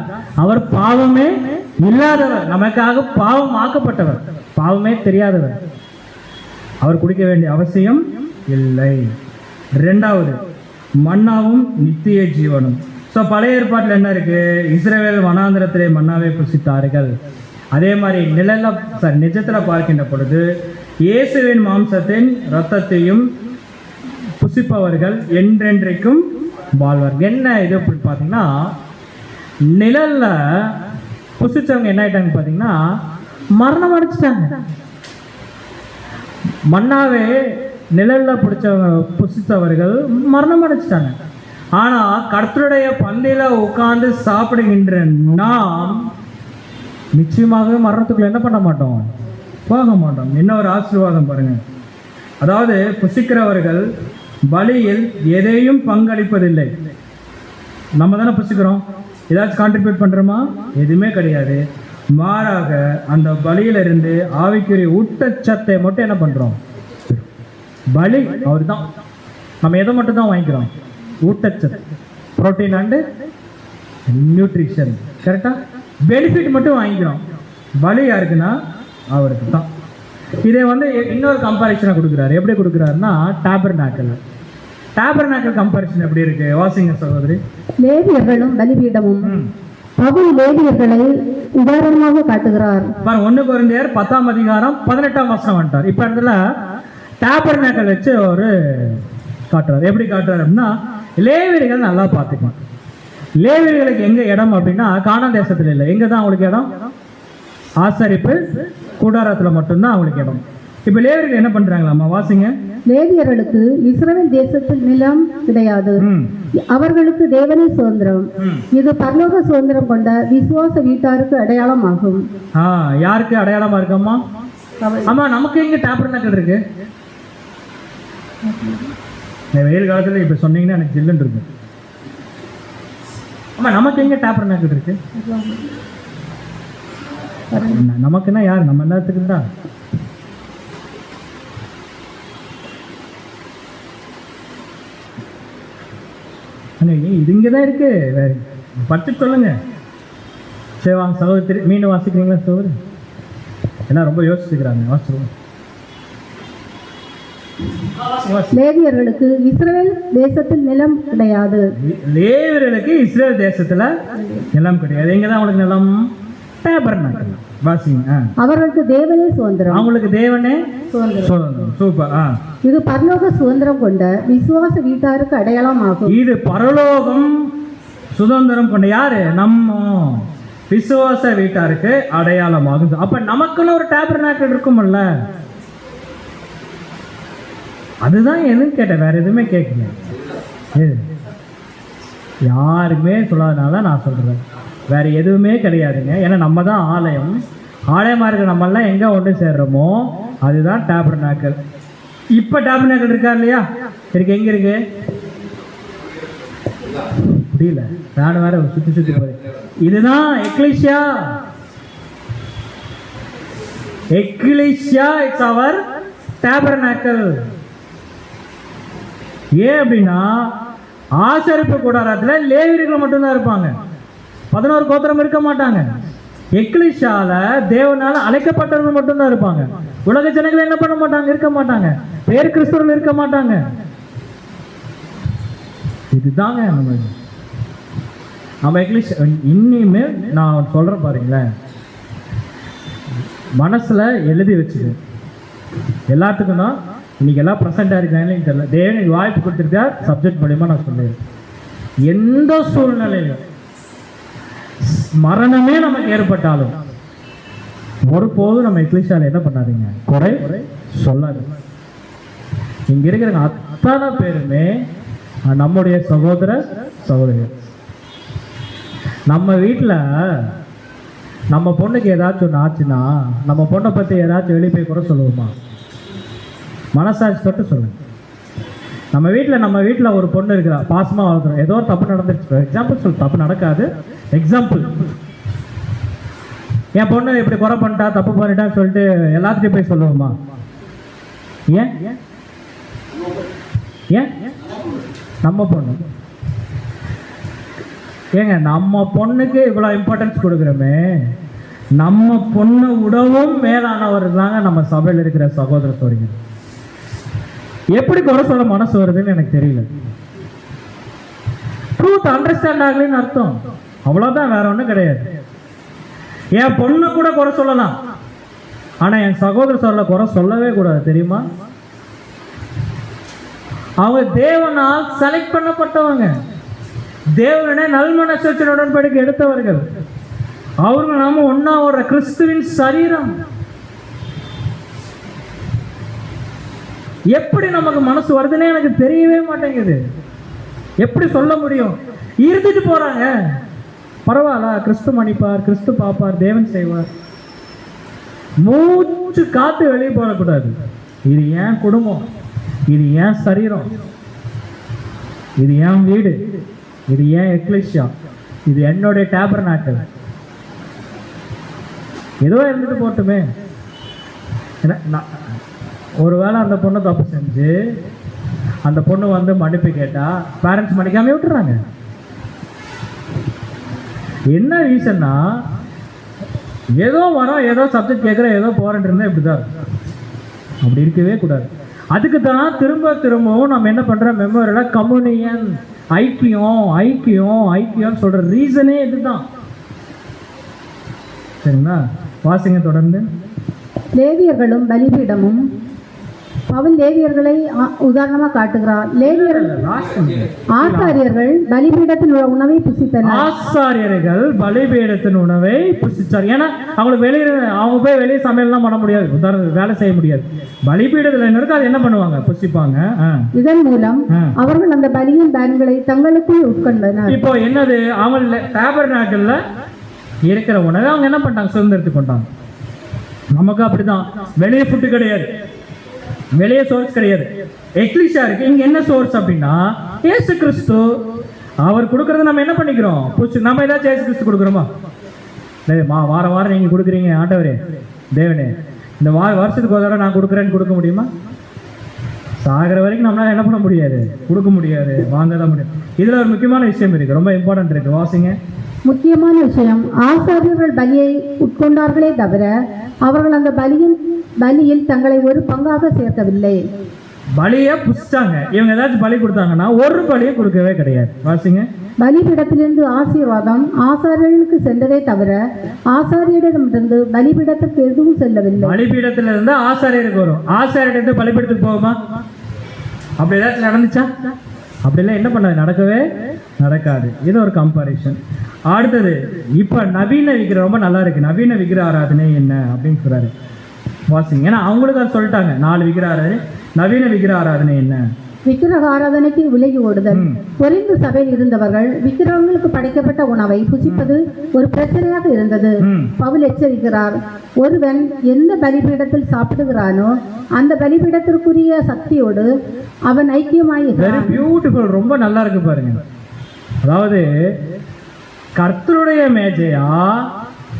அவர் பாவமே இல்லாதவர், நமக்காக பாவம் ஆக்கப்பட்டவர், பாவமே தெரியாதவர். அவர் குடிக்க வேண்டிய அவசியம் இல்லை. ரெண்டாவது, மன்னாவும் நித்திய ஜீவனும். ஸோ பழைய ஏற்பாட்டில் என்ன இருக்கு? இஸ்ரவேல் வனாந்திரத்திலே மன்னாவை புசித்தார்கள். அதே மாதிரி நிஜத்தில் பார்க்கின்ற பொழுது இயேசுவின் மாம்சத்தின் இரத்தத்தையும் புசிப்பவர்கள் என்றென்றைக்கும் வாழ்வார். என்ன இது அப்படின்னு பார்த்தீங்கன்னா, நிழல்ல புசிச்சவங்க என்ன ஆயிட்டாங்க பார்த்தீங்கன்னா, மரணம் அடைச்சிட்டாங்க. மன்னாவே நிழல்ல புசித்தவர்கள் மரணம் அடைச்சிட்டாங்க. ஆனா கர்த்தருடைய பந்தியில உட்கார்ந்து சாப்பிடுகின்ற நாம் நிச்சயமாகவே மரணத்துக்குள்ள என்ன பண்ண மாட்டோம், போக மாட்டோம். என்ன ஒரு ஆசீர்வாதம் பாருங்க. அதாவது புசிக்கிறவர்கள் பலியில் எதையும் பங்களிப்பதில்லை. நம்ம தானே புசிக்கிறோம், ஏதாச்சும் கான்ட்ரிபியூட் பண்றோமா? எதுவுமே கிடையாது. மாறாக அந்த பலியிலிருந்து ஆவிக்குரிய ஊட்டச்சத்தை மட்டும் என்ன பண்றோம்? பலி அவர் தான். நம்ம எதை மட்டும் தான் வாங்கிக்கிறோம்? ஊட்டச்சத்து, புரோட்டீன் அண்டு நியூட்ரிஷன், கரெக்டா? பெனிஃபிட் மட்டும் வாங்கிக்கிறோம். பலி யாருக்குன்னா அவருக்கு தான். இதை இன்னொரு கம்பாரிசனை கொடுக்குறாரு. எப்படி கொடுக்குறாருன்னா, டேபர்நாக்கல் கம்பாரிசன் எப்படி இருக்கு? வாசிங்க சகோதரி. லேவியர்களும் பலிபீடமும். பவுல் லேவியர்களை உதாரணமாக காட்டுகிறார். 1 கொரிந்தியர் 10:18 வந்துட்டார். இப்ப இடத்துல டேபர்நாக்கல் வச்சு ஒரு காட்டுறாரு. எப்படி காட்டுறாரு அப்படின்னா, லேவியர்கள் நல்லா பார்த்துக்கலாம். லேவியர்களுக்கு எங்க இடம் அப்படின்னா, கானான் தேசத்துல இல்லை. எங்க தான் அவங்களுக்கு இடம்? ஆசரிப்பு கூடாரத்துல மட்டும்தான் அவங்களுக்கு இடம். இப்ப லேவியர்கள் என்ன பண்றாங்களாமா? வாசிங்க. லேவியர்களுக்கு இஸ்ரவேல் தேசத்தில் நிலம் கிடையாது, அவர்களுக்கு தேவனே சுதந்திரம். இது பரலோக சுதந்திரம் கொண்ட விசுவாச வீட்டாருக்கு அடையாளம் ஆகும். யாருக்கு அடையாளமா இருக்கம்மா? ஆமா, நமக்கு எங்க டேபர்நாக்கல் இருக்கு? வெயில் காலத்துல இப்ப சொன்னீங்கன்னா எனக்கு ஜில்லுன்னு இருக்கு. ஆமா, நமக்கு எங்க டேபர்நாக்கல் இருக்கு? நமக்குன்னா யார்? நம்ம எல்லாத்துக்கும் தான். இது இங்கதான் இருக்கு. பட்டு சொல்லுங்க. சரி வாங்க சகோதரி, மீண்டும் வாசிக்கிறீங்களா சகோதரி? எல்லாம் ரொம்ப யோசிச்சுக்கிறாங்க. வாசிச்சுருவோம். லேவியர்களுக்கு இஸ்ரவேல் தேசத்தில் நிலம் கிடையாது. லேவியர்களுக்கு இஸ்ரவேல் தேசத்துல நிலம் கிடையாது. எங்கதான் அவங்களுக்கு நிலம்? டேபர்நாக்கல். வாசிங்க. அவர்களுக்கு தேவனே சுதந்திரம். அவங்களுக்கு தேவனே சுதந்திரம். சூப்பர். இது பரலோக சுதந்திரம் கொண்ட விசுவாச வீட்டாருக்கு அடையாளமாகும். இது பரலோகம் சுதந்திரம் கொண்ட யாரு? நம்ம விசுவாச வீட்டாருக்கு அடையாளமாகும். அப்ப நமக்குன்னு ஒரு டேபர்நாக்கிள் இருக்கும்ல, அதுதான் எதுவும் கேட்டேன், வேற எதுவுமே கேட்கல. யாருமே சொல்லாதனால நான் சொல்றேன், வேற எதுவுமே கிடையாதுங்க. ஏன்னா நம்ம தான் ஆலயம். ஆலயமா இருக்கிற நம்மெல்லாம் எங்க ஒன்று சேர்றோமோ அதுதான் டேபர்நாக்கிள். இப்ப டேபர்நாக்கிள் இருக்கா இல்லையா? இருக்கு. எங்க இருக்கு? புரியல, நான் வேற சுத்தி சுத்தி போறேன். இதுதான் ecclesia. Ecclesia it's our tabernacle. ஏன் அப்படின்னா ஆசரிப்பு கூடாரத்துல லேவியர்கள் மட்டும்தான் இருப்பாங்க, 11 கோத்திரம் இருக்க மாட்டாங்க. எக்லிஷியால தேவனால அழைக்கப்பட்டவர்கள் மட்டும்தான் இருப்பாங்க. உலக ஜனங்கள் என்ன பண்ண மாட்டாங்க? இருக்க மாட்டாங்க. வேறு கிறிஸ்தவர்கள் இருக்க மாட்டாங்க. இதுதாங்க நம்ம எக்லிஷ். இனிமே நான் சொல்றேன் பாருங்களேன், மனசுல எழுதி வச்சுது. எல்லாத்துக்கும் தான் இன்னைக்கு எல்லாம் ப்ரெசென்டா இருக்காங்கன்னு தெரியல. தேவன் எனக்கு வாய்ப்பு கொடுத்துருக்கா, சப்ஜெக்ட் மூலியமா நான் சொல்லுவேன். எந்த சூழ்நிலையிலும் மரணமே நமக்கு ஏற்பட்டாலும் ஒருபோதும் நம்ம எக்லிஷியால என்ன பண்ணாதீங்க, குறை சொல்லாது. இங்க இருக்கிற அத்தனை பேருமே நம்முடைய சகோதர சகோதரிகள். நம்ம வீட்டில் நம்ம பொண்ணுக்கு ஏதாச்சும் ஒன்று ஆச்சுன்னா நம்ம பொண்ணை பற்றி ஏதாச்சும் வெளியே போய் குறை சொல்லுவோமா? மனசாட்சி தொட்டு சொல்லுங்க. நம்ம வீட்டில் ஒரு பொண்ணு இருக்கிறா, பாசமாக வளர்க்குறோம், ஏதோ தப்பு நடந்துச்சு, எக்ஸாம்பிள் சொல்லு, தப்பு நடக்காது, எக்ஸாம்பிள். என் பொண்ணு இப்படி குறை பண்ணிட்டா, தப்பு பண்ணிட்டான்னு சொல்லிட்டு எல்லாத்துட்டையும் போய் சொல்லுவோமா? ஏன் ஏன் நம்ம பொண்ணு ஏங்க, நம்ம பொண்ணுக்கு இவ்வளோ இம்பார்ட்டன்ஸ் கொடுக்குறோமே, நம்ம பொண்ணை விடவும் மேலானவர் தாங்க நம்ம சபையில் இருக்கிற சகோதர சகோதரிகள். எப்படி குறை சொல்ல மனசு வருதுன்னு எனக்கு தெரியல. ட்ரூத் அண்டர்ஸ்டாண்ட் ஆகலன்னு அர்த்தம், அவ்வளோதான், வேற ஒன்றும் கிடையாது. என் பொண்ணு கூட குறை சொல்லலாம், ஆனால் என் சகோதர சகோதரிகளை குறை சொல்லவே கூடாது, தெரியுமா? அவங்க தேவனால் செலக்ட் பண்ணப்பட்டவங்க, தேவனுடைய நல்மனசாட்சியின் உடன்படிக்கை எடுத்தவர்கள். அவர்கள் நாம ஒன்னா ஒரு கிறிஸ்துவின் சரீரம். எப்படி நமக்கு மனசு வருதுன்னே எனக்கு தெரியவே மாட்டேங்குது. எப்படி சொல்ல முடியும்? இருந்துட்டு போறாங்க, பரவாயில்ல, கிறிஸ்து மன்னிப்பார், கிறிஸ்து பாப்பார், தேவன் செய்வார். மூச்சு காத்து வெளியே போடக்கூடாது. இது ஏன் குடும்பம், இது ஏன் சரீரம், இது ஏன் வீடு, இது ஏன் எக்லிஷியா, இது என்னுடைய டேபர்நாக்கிள். ஏதோ இருந்துட்டு போட்டுமே. ஒருவேளை அந்த பொண்ணு தப்பு செஞ்சு அந்த பொண்ணு வந்து மன்னிப்பு கேட்டா பேரண்ட்ஸ் மன்னிக்காம விட்டுறாங்க. என்ன ரீசன்னா, ஏதோ வரோம், ஏதோ சப்ஜெக்ட் கேட்குறோம், ஏதோ போறேன் இருந்தா இப்படிதான். அப்படி இருக்கவே கூடாது. அதுக்கு தான் திரும்பவும் நம்ம என்ன பண்றோம், மெமோரியில கம்யூனியன், ஐக்கியம் ஐக்கியம் ஐக்கியம் சொல்ற ரீசனே இதுதான். சரிங்களா? வாசிங்க தொடர்ந்து. லேவியர்களும் பலிபீடமும். பவுல் லேவியர்களை உதாரணமா காட்டுகிறார். ஆசாரியர்கள் பலிபீடத்தின் உணவை புசித்தனர். ஆசாரியர்கள் பலிபீடத்தின் உணவை புசித்தார். ஏன்னா அவங்க போய் வெளியே சமையல்லாம் பண்ண முடியாது, உதாரணத்துக்கு வேலை செய்ய முடியாது. பலிபீடத்தில் என்ன இருக்கு அது என்ன பண்ணுவாங்க, புசிப்பாங்க. இதன் மூலம் அவர்கள் அந்த பலியின் பயன்களை தங்களுக்குள் உட்கொண்டனர். இப்போ என்னது, அவங்க டேபர்நாக்கிள்ல இருக்கிற உணவை அவங்க என்ன பண்ணிட்டாங்க, சுதந்திரத்துக்கு கொண்டாங்க. நமக்கு அப்படிதான், வெளியே ஃபுட்டு கிடையாது, வெளியே சோர்ஸ் கிடையாது. எக்லிஷியா இருக்கு. இங்க என்ன சோர்ஸ் அப்படின்னா இயேசு கிறிஸ்து. அவர் கொடுக்கறத நம்ம என்ன பண்ணிக்கிறோம், நம்ம ஏதாச்சும் இயேசு கிறிஸ்து கொடுக்குறோமா? வாரம் வாரம் நீங்க கொடுக்குறீங்க, ஆண்டவரே தேவனே இந்த வருஷத்துக்கு ஒரு தடவை நான் கொடுக்குறேன்னு கொடுக்க முடியுமா? சாகிற வரைக்கும் நம்மளால என்ன பண்ண முடியாது, கொடுக்க முடியாது, வாங்க தான் முடியும். இதுல ஒரு முக்கியமான விஷயம் இருக்கு, ரொம்ப இம்பார்ட்டன்ட் இருக்கு, வாசிங்க. முக்கியமான விஷயம், ஆசாரியர்கள் பலியை உட்கொண்டார்களே தவிர அவர்கள் அந்த பலியில் தங்களை ஒரு பங்காக சேர்க்கவில்லை. பலியை புசிச்சாங்க. இவங்க ஏதாச்சும் பலி கொடுத்தாங்கன்னா ஒரு பலியும் கொடுக்கவே கிடையாது. வாசிங்க. பலிபீடத்திலிருந்து ஆசீர்வாதம் ஆசாரியர்களுக்கு சென்றதே தவிர ஆசாரியரிடமிருந்து பலிபீடத்திற்கு எதுவும் செல்லவில்லை. பலிபீடத்திலிருந்து ஆசாரியருக்கு வரும், ஆசாரியர்கிட்ட பலிபீடத்துக்கு போகுமா? அப்படி ஏதாச்சும் நடந்துச்சா? அப்படிலாம் என்ன பண்ணாது, நடக்கவே நடக்காது. இது ஒரு கம்பாரிசன். அடுத்தது இப்ப நவீன விக்கிரகம் ரொம்ப நல்லா இருக்கு. நவீன விக்கிர ஆராதனை என்ன அப்படின்னு சொல்றாரு. வாசிங்க. ஏன்னா அவங்களுக்கு அதை சொல்லிட்டாங்க 4 விக்கிர ஆராதனை. நவீன விக்கிர ஆராதனை என்ன? விக்கிரக ஆராதனைக்கு விலகி ஓடுதல். கொரிந்து சபையில் இருந்தவர்கள் விக்கிரகங்களுக்கு படைக்கப்பட்ட உணவை புசிப்பது ஒரு பிரச்சனையாக இருந்தது. பவுல் எச்சரிக்கிறார், ஒருவன் எந்த பலிபீடத்தில் சாப்பிடுகிறானோ அந்த பலிபீடத்திற்குரிய சக்தியோடு அவன் ஐக்கியமாயிருக்கிறான். பியூட்டிஃபுல், ரொம்ப நல்லா இருக்கு பாருங்க. அதாவது கர்த்தருடைய மேஜையா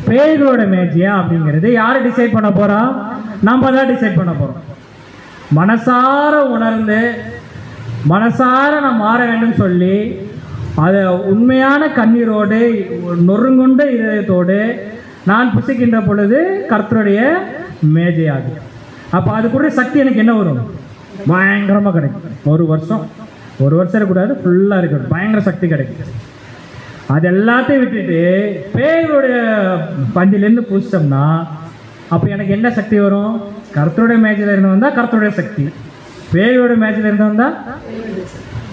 பேய்களோட மேஜையா அப்படிங்கிறது யாரு டிசைட் பண்ண போறா? நம்ம தான் டிசைட் பண்ண போறோம். மனசார உணர்ந்து மனசார நான் மாற வேண்டும் சொல்லி அதை உண்மையான கண்ணீரோடு நொறுங்குண்ட இதயத்தோடு நான் புசிக்கின்ற பொழுது கர்த்தருடைய மேஜையாகும். அப்போ அதுக்குரிய சக்தி எனக்கு என்ன வரும்? பயங்கரமாக கிடைக்கும். ஒரு வருஷம் இருக்கக்கூடாது, ஃபுல்லாக இருக்கணும், பயங்கர சக்தி கிடைக்கும். அது எல்லாத்தையும் விட்டுட்டு பேய்களுடைய பந்திலேருந்து புசிச்சோம்னா அப்போ எனக்கு என்ன சக்தி வரும்? கர்த்தருடைய மேஜையில் இருந்து வந்தால் கர்த்தருடைய சக்தி, பேய்களுடைய மேஜையில் இருந்து வந்தால்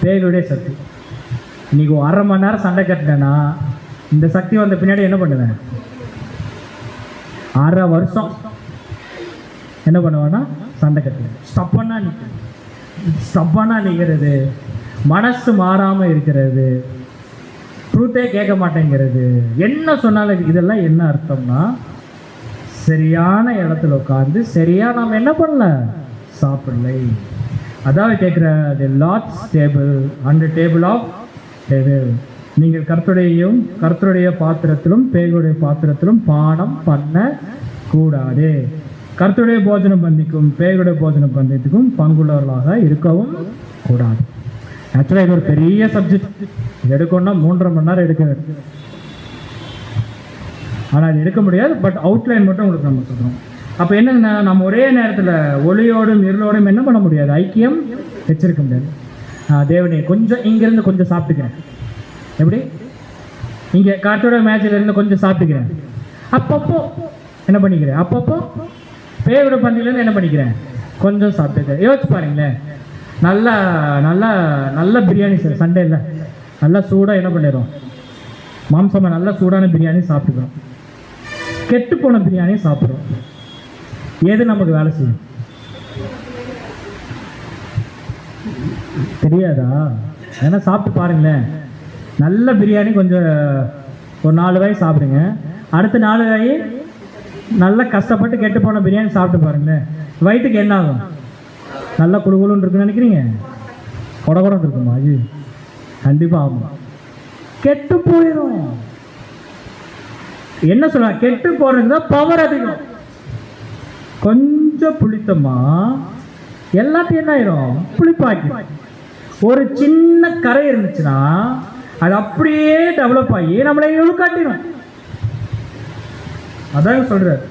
பேய்களுடைய சக்தி. இன்னைக்கு 1/2 மணி நேரம் சண்டை கட்டினேன்னா இந்த சக்தி வந்த பின்னாடி என்ன பண்ணுவேன்? 1/2 வருஷம் என்ன பண்ணுவேன்னா சண்டை கட்டுவேன். ஸ்டப்பனா நிற்கிறது, மனசு மாறாமல் இருக்கிறது, ட்ரூத்தே கேட்க மாட்டேங்கிறது, என்ன சொன்னாலும். இதெல்லாம் என்ன அர்த்தம்னா சரியான இடத்துல உட்கார்ந்து சரியா நாம் என்ன பண்ணல, சாப்பிடலை. அதாவது கேட்குற the Lord's table and table of devil. நீங்கள் கர்த்தருடைய பாத்திரத்திலும் பேய்களுடைய பாத்திரத்திலும் பானம் பண்ண கூடாது. கர்த்தருடைய போஜனம் பந்திக்கும் பேய்களுடைய போஜனம் பந்தித்துக்கும் பங்குள்ளவர்களாக இருக்கவும் கூடாது. ஆக்சுவலாக இது ஒரு பெரிய சப்ஜெக்ட். இது எடுக்கணும்னா 3.5 மணி நேரம் எடுக்க வேண்டும். ஆனால் அது எடுக்க முடியாது. பட் அவுட்லைன் மட்டும் உங்களுக்கு நம்ம சொல்கிறோம். அப்போ என்னன்னா நம்ம ஒரே நேரத்தில் ஒளியோடும் இருளோடும் என்ன பண்ண முடியாது, ஐக்கியம் வச்சிருக்க முடியாது. தேவனே கொஞ்சம் இங்கேருந்து கொஞ்சம் சாப்பிட்டுக்கிறேன், எப்படி இங்கே காற்றோட மேட்சிலேருந்து கொஞ்சம் சாப்பிட்டுக்கிறேன், அப்பப்போ என்ன பண்ணிக்கிறேன், அப்பப்போ பேயோட பந்திலேருந்து என்ன பண்ணிக்கிறேன், கொஞ்சம் சாப்பிட்டுக்கிறேன். யோசிச்சு பாருங்களேன். நல்லா நல்லா நல்ல பிரியாணி சார் சண்டேல நல்லா சூடாக என்ன பண்ணிடுறோம், மாம்சமாக நல்லா சூடான பிரியாணி சாப்பிட்டுக்கிறோம், கெட்டு போன பிரியாணி சாப்பிட்றோம். எது நமக்கு வேலை செய்யும் தெரியாதா? ஏன்னா சாப்பிட்டு பாருங்களேன். நல்ல பிரியாணி கொஞ்சம் ஒரு 4 வாய் சாப்பிடுங்க, அடுத்த 4 வாய் நல்லா கஷ்டப்பட்டு கெட்டு போன பிரியாணி சாப்பிட்டு பாருங்களேன். வயிற்றுக்கு என்ன ஆகும்? நல்லா குழுகுலுன்னு இருக்குன்னு நினைக்கிறீங்க? கொடகுடம் இருக்குமா? அது கண்டிப்பாக ஆகும், கெட்டு போயிடும். என்ன சொல்ல, கெட்டு போறதுக்கு தான் பவர் அதிகம். கொஞ்சம் புளித்தமா எல்லாத்தையும் என்ன ஆயிரும், புளிப்பாக்கி. ஒரு சின்ன கரை இருந்துச்சுன்னா அது அப்படியே டெவலப் ஆகி நம்மளை இழுக்காட்டிடும். அதான் சொல்றாரு.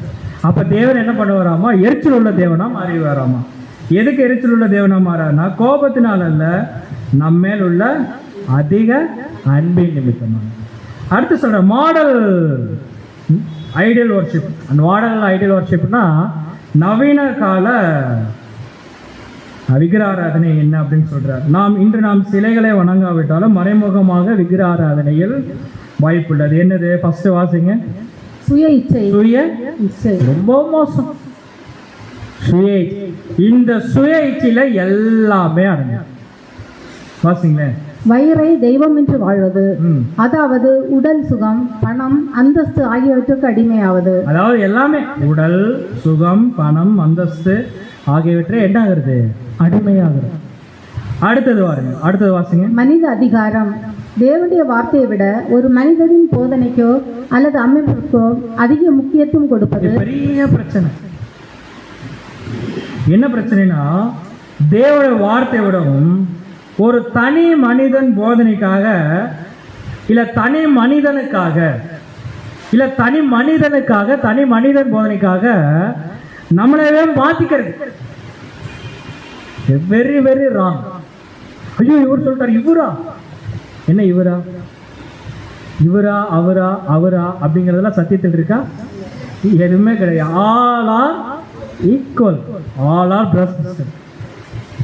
அப்ப தேவன் என்ன பண்ணுவாராமா, எரிச்சல் உள்ள தேவனா மாறி வராமா. எதுக்கு எரிச்சல் உள்ள தேவனா மாறாருன்னா கோபத்தினால அல்ல, நம்ம மேல் உள்ள அதிக அன்பின் நிமித்தமா. அடுத்து சொல்ற மாடல் ஐடியல் வர்ஷிப். அந்த மாடல் ஐடியல் வர்ஷிப்னா நவீன கால விக்கிர ஆராதனை என்ன அப்படின்னு சொல்றார். இன்று நாம் சிலைகளை வணங்காவிட்டாலும் மறைமுகமாக விக்கிர ஆராதனையில் வாய்ப்புள்ளது. என்னது? ஃபர்ஸ்ட் வாசிங்க. சுய இச்சை. சுய இச்சை ரொம்ப மோசம். சுய இச்சை. இந்த சுய இச்சையில எல்லாமே அடங்கும். வாசிங்களேன். வயிறை தெய்வம் என்று வாழ்வது, அதாவது உடல் சுகம், பணம், அந்தஸ்து ஆகியவற்றுக்கு அடிமையாவது. அதாவது எல்லாமே உடல் சுகம், பணம், அந்தஸ்து ஆகியவற்றை என்ன ஆகுறது, அடிமையாகிறது. அடுத்தது பாருங்க, அடுத்தது வாசிங்க. மனித அதிகாரம். தேவனுடைய வார்த்தையை விட ஒரு மனிதனின் போதனைக்கோ அல்லது அமைப்பிற்கோ அதிக முக்கியத்துவம் கொடுப்பது பெரிய பிரச்சனை. என்ன பிரச்சனைனா, தேவனுடைய வார்த்தையை விடவும் ஒரு தனி மனிதன் போதனைக்காக இல்ல தனி மனிதன் போதனைக்காக நம்மளவே மாத்திக்கிறது. Very very wrong. ஐயோ இவர் சொல்றாரு, இவரா என்ன இவரா இவரா அவரா அவரா அப்படிங்கிறதெல்லாம் சத்தியத்தில் இருக்கா? எதுவுமே கிடையாது. All are equal, all are brothers.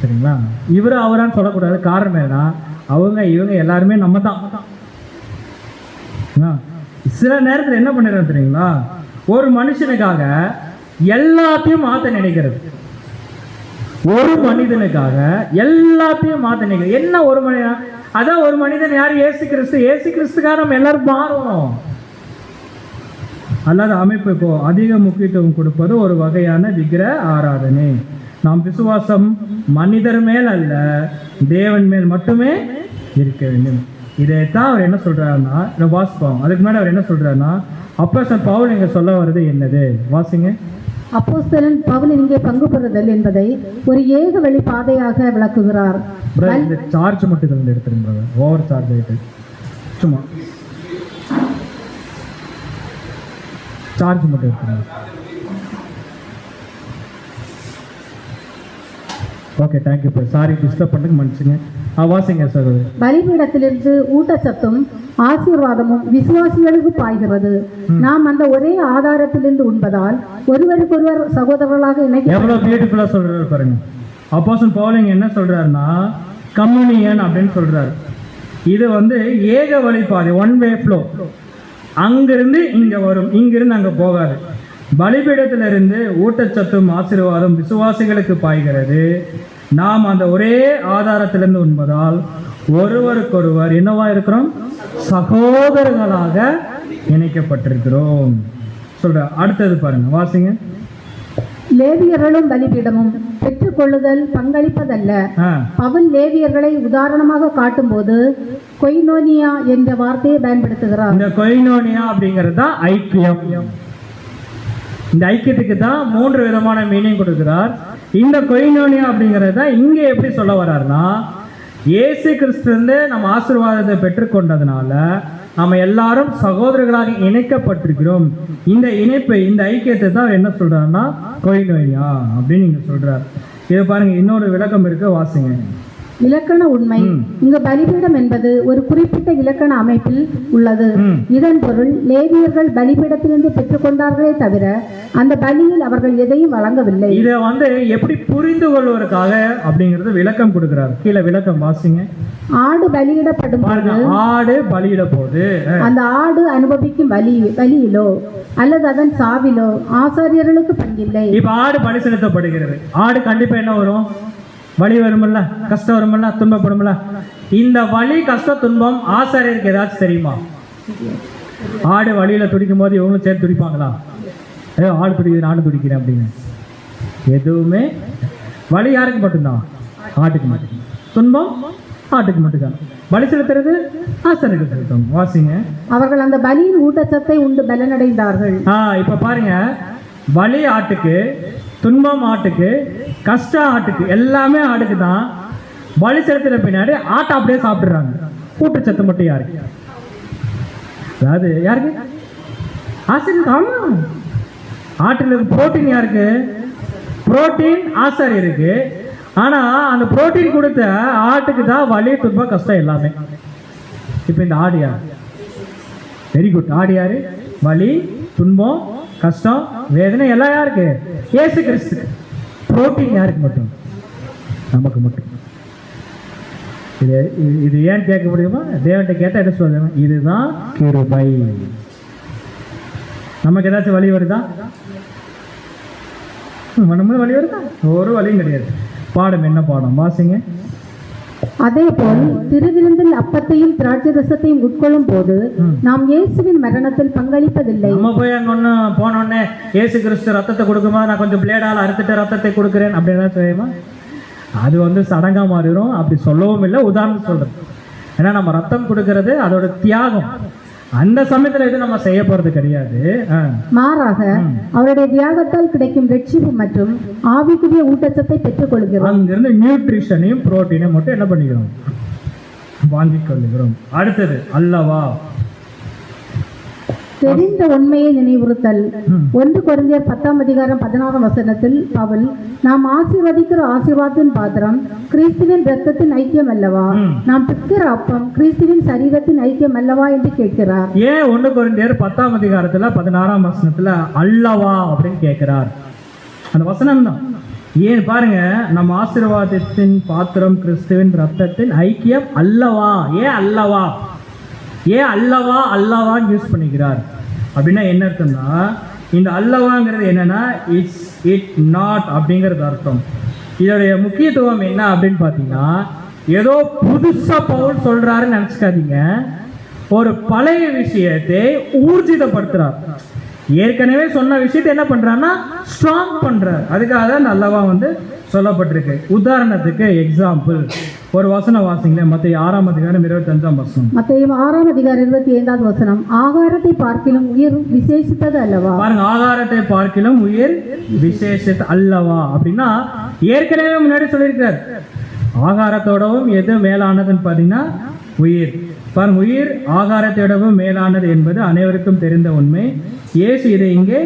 சரிங்களா? இவரா அவரான்னு சொல்லக்கூடாது. காரணம் என்ன? அவங்க இவங்க எல்லாருமே நம்ம தான். சில நேரத்தில் என்ன பண்ணிடுறோம் தெரியுங்களா? ஒரு மனுஷனுக்காக எல்லாத்தையும் மாற்ற நினைக்கிறது. ஒரு மனிதனுக்காக எல்லாத்தையும் மாற்ற நினைக்கிறது. என்ன ஒரு மனிதன்? அதான் ஒரு மனிதன் யார்? இயேசு கிறிஸ்து. இயேசு கிறிஸ்துக்காக நம்ம எல்லாரும் மாறுவோம். அல்லாத அமைப்புக்கோ அதிக முக்கியத்துவம் கொடுப்பது ஒரு வகையான விக்கிர ஆராதனை. நாம் விசுவாசம் மனிதர் மேல் அல்ல, தேவன் மேல் மட்டுமே இருக்க வேண்டும். இதைத்தான் அவர் என்ன சொல்றாருன்னா, வாசிப்போம். அதுக்கு மேலே அவர் என்ன சொல்றாருன்னா, அப்போஸ்தலன் பவுல் இங்கே சொல்ல வருது என்னது? வாசிங்க. அப்போஸ்தலன் பவுல் இங்கே பங்கு பெறுதல் என்பதை ஒரு ஏக வழி பாதையாக விளக்குகிறார். இந்த சார்ஜ் மட்டும் இதில் எடுத்துருங்க, ஓவர் சார்ஜ் ஆகிட்டு. சும்மா சார்ஜ் மட்டும் எடுத்துருங்க. Okay, thank you. சாரி டிஸ்டர்ப் பண்ணுங்க, மன்னிச்சுங்க. வாசிங்க சகோதரி. பலிபீடத்திலிருந்து ஊட்டச்சத்தும் ஆசீர்வாதமும் விசுவாசிகளுக்கு பாய்கிறது. நாம் அந்த ஒரே ஆதாரத்திலிருந்து உண்பதால் ஒருவருக்கொருவர் சகோதரர்களாக இணைக்க. எவ்வளவு பியூட்டிஃபுல்லா சொல்றாரு பாருங்க. அப்போஸ்தலன் பவுல் என்ன சொல்றாருன்னா, கம்யூனியன் அப்படின்னு சொல்றாரு. இது ஏக வழிபாதை, ஒன் வே ஃப்ளோ. அங்கிருந்து இங்க வரும், இங்கிருந்து அங்க போகாது. பலிபீடத்திலிருந்து ஊட்டச்சத்தும் ஆசீர்வாதம் விசுவாசிகளுக்கு பாய்கிறது. நாம் அந்த ஒரே ஆதாரத்திலிருந்து உண்பதால் ஒருவருக்கொருவர் என்னவா இருக்கிறோம்? சகோதரர்களாக இணைக்கப்பட்டிருக்கிறோம் சொல்ற. அடுத்தது பாருங்க, வாசிங்க. லேவியர்களும் பலிபீடமும் பெற்றுக்கொள்ளுதல் பங்களிப்பதல்ல. பவுல் லேவியர்களை உதாரணமாக காட்டும் போது கொய்னோனியா என்ற வார்த்தையை பயன்படுத்துகிறார். இந்த கொய்னோனியா அப்படிங்கிறது தான் ஐக்கியம். இந்த ஐக்கியத்துக்கு தான் 3 விதமான மீனிங் கொடுக்கிறார். இந்த கொய்னோனியா அப்படிங்கிறது தான் இங்கே எப்படி சொல்ல வர்றாருன்னா, இயேசு கிறிஸ்து நம்ம ஆசீர்வாதத்தை பெற்றுக்கொண்டதுனால நம்ம எல்லாரும் சகோதரர்களாக இணைக்கப்பட்டிருக்கிறோம். இந்த இணைப்பை, இந்த ஐக்கியத்தை தான் அவர் என்ன சொல்றாருன்னா கொய்னோனியா அப்படின்னு இங்க சொல்றார். இது பாருங்க, இன்னொரு விளக்கம் இருக்கு, வாசிங்க. இலக்கண உண்மை. இங்கு பலிபீடம் என்பது ஒரு குறிப்பிட்ட இலக்கண அமைப்பில் உள்ளது. இதன் பொருள் லேவியர்கள் பலிபீடத்திலிருந்து பெற்றுக்கொண்டார்களே தவிர அந்த பலியில் அவர்கள் எதையும் வழங்கவில்லை. இதை எப்படி புரிந்து கொள்வதற்காக அப்படிங்கறது விளக்கம் கொடுக்கிறார். கீழே விளக்கம் வாசிங்க. ஆடு பலியிடப்படும் போது, ஆடு பலியிட போது அந்த ஆடு அனுபவிக்கும் பலியிலோ அல்லது அதன் சாவிலோ ஆசாரியர்களுக்கு பங்கில்லை. இப்ப ஆடு பலி செலுத்தப்படுகிறது. ஆடு கண்டிப்பா என்ன வரும்? வலி வருமில்ல, கஷ்டம் வருமில்ல, துன்பப்படும்ல. இந்த வலி, கஷ்ட, துன்பம் ஆசாரியருக்கு ஏதாச்சும் தெரியுமா? ஆடு வழியில துடிக்கும் போது இவங்களும் சேர்த்து துடிப்பாங்களா? ஆடு துடிக்குது நானும் துடிக்கிறேன் அப்படின்னு எதுவுமே. வலி யாருக்கு மட்டும்தான்? ஆட்டுக்கு மட்டும். துன்பம் ஆட்டுக்கு மட்டும்தான். பலி செலுத்துறது ஆசாரியருக்கு செலுத்தும். வாசிங்க. அவர்கள் அந்த பலியின் ஊட்டச்சத்தை உண்டு பலனடைந்தார்கள். இப்ப பாருங்க, வலி ஆட்டுக்கு, துன்பம் ஆட்டுக்கு, கஷ்டம் ஆட்டுக்கு, எல்லாமே ஆட்டுக்கு தான். பலி செலுத்தின பின்னாடி ஆட்டை அப்படியே சாப்பிடுறாங்க. ஊட்டச்சத்து மட்டும் யாருக்கு? அதாவது யாருக்கு? ஆசாரியருக்கு. ஆமா, ஆட்டுல புரோட்டீன் யாருக்கு? புரோட்டீன் ஆசாரியருக்கு. ஆனா அந்த புரோட்டீன் கொடுத்த ஆட்டுக்கு தான் வலி, துன்பம், கஷ்டம் எல்லாமே. இப்ப இந்த ஆடு யாரு? Very good. ஆடு யாரு? வலி, துன்பம், கஷ்டம், வேதனை எல்லாம் யாருக்கு? இயேசு கிறிஸ்து. புரோட்டீன் யாருக்கு மட்டும்? நமக்கு மட்டும். இது ஏன் கேட்க முடியுமா? தேவன்கிட்ட கேட்டா என்ன சொல்லுங்க? இதுதான் கிருபை. நமக்கு ஏதாச்சும் வழி வருதா? நம்ம வழி வருதா? ஒரு வழியும் கிடையாது. பாடம் என்ன பாடம்? வாசிங்க. அதேபோல் திருவிருந்தில் அப்பத்தையும் திராட்சை ரசத்தையும் உட்கொள்ளும் போது நாம் இயேசுவின் மரணத்தில் பங்களிப்பதில்லை. நம்ம போய் அங்க ஒண்ணு போனோடனே இயேசு கிறிஸ்து ரத்தத்தை கொடுக்குமா, நான் கொஞ்சம் பிளேடால அறுத்துட்டு ரத்தத்தை கொடுக்குறேன் அப்படின்னு செய்யுமா? அது சடங்கா மாறிடும். அப்படி சொல்லவும் இல்லை. உதாரணம் சொல்றது. ஏன்னா நம்ம ரத்தம் கொடுக்கறது அதோட தியாகம். அந்த சமயத்துல எது நம்ம செய்ய போறது கிடையாது. மாறாக அவருடைய தியாகத்தால் கிடைக்கும் ரட்சிப்பு மற்றும் ஆவிக்குரிய ஊட்டச்சத்தை பெற்றுக் கொள்கிறோம். அங்கிருந்து நியூட்ரிஷனையும் புரோட்டீனையும் மட்டும் என்ன பண்ணிக்கிறோம்? வாங்கிக் கொள்ளுகிறோம். அடுத்தது அல்லவா. தெரிந்த உண்மையை நினைவுறுத்தல். 1 கொரிந்தியர் 10:16 பவுல், நாம் ஆசீர்வதிக்கிற ஆசீர்வாதத்தின் பாத்திரம் கிறிஸ்துவின் இரத்தத்தின் ஐக்கியம் அல்லவா? நாம் பிற்கிற அப்பம் கிறிஸ்துவின் சரீரத்தின் ஐக்கியம் அல்லவா என்று கேட்கிறார். ஏன் 1 கொரிந்தியர் 10:16 அல்லவா அப்படின்னு கேட்கிறார்? அந்த வசனம் தான். ஏன் பாருங்க, நம்ம ஆசீர்வாதத்தின் பாத்திரம் கிறிஸ்துவின் ரத்தத்தின் ஐக்கியம் அல்லவா. ஏன் அல்லவான்னு யூஸ் பண்ணிக்கிறார் அப்படின்னா என்ன அர்த்தம்னா, இந்த அல்லவாங்கிறது என்னன்னா இட் நாட் அப்படிங்கிறது அர்த்தம். இதோடைய முக்கியத்துவம் என்ன அப்படின்னு பார்த்தீங்கன்னா, ஏதோ புதுசா பவுல் சொல்றாருன்னு நினச்சிக்காதீங்க. ஒரு பழைய விஷயத்தை ஊர்ஜிதப்படுத்துறார். ஏற்கனவே சொன்ன விஷயத்தை என்ன பண்றாருன்னா ஸ்ட்ராங் பண்றார். அதுக்காக தான் அல்லவா சொல்லப்பட்டிருக்கு. உதாரணத்துக்கு எக்ஸாம்பிள் ஒரு வசனம் வாசிங்களேன். மத்தேயு 6:25. மத்தேயு 6:25 ஆகாரத்தை பார்க்கிலும் உயிர் விசேஷித்தது அல்லவா? பாருங்க, ஆகாரத்தை பார்க்கிலும் உயிர் விசேஷித்த அல்லவா அப்படின்னா ஏற்கனவே முன்னாடி சொல்லியிருக்கார். ஆகாரத்தோடவும் எது மேலானதுன்னு பார்த்தீங்கன்னா உயிர். பாருங்க, உயிர் ஆகாரத்தோடவும் மேலானது என்பது அனைவருக்கும் தெரிந்த உண்மை. இயேசு இதை இங்கே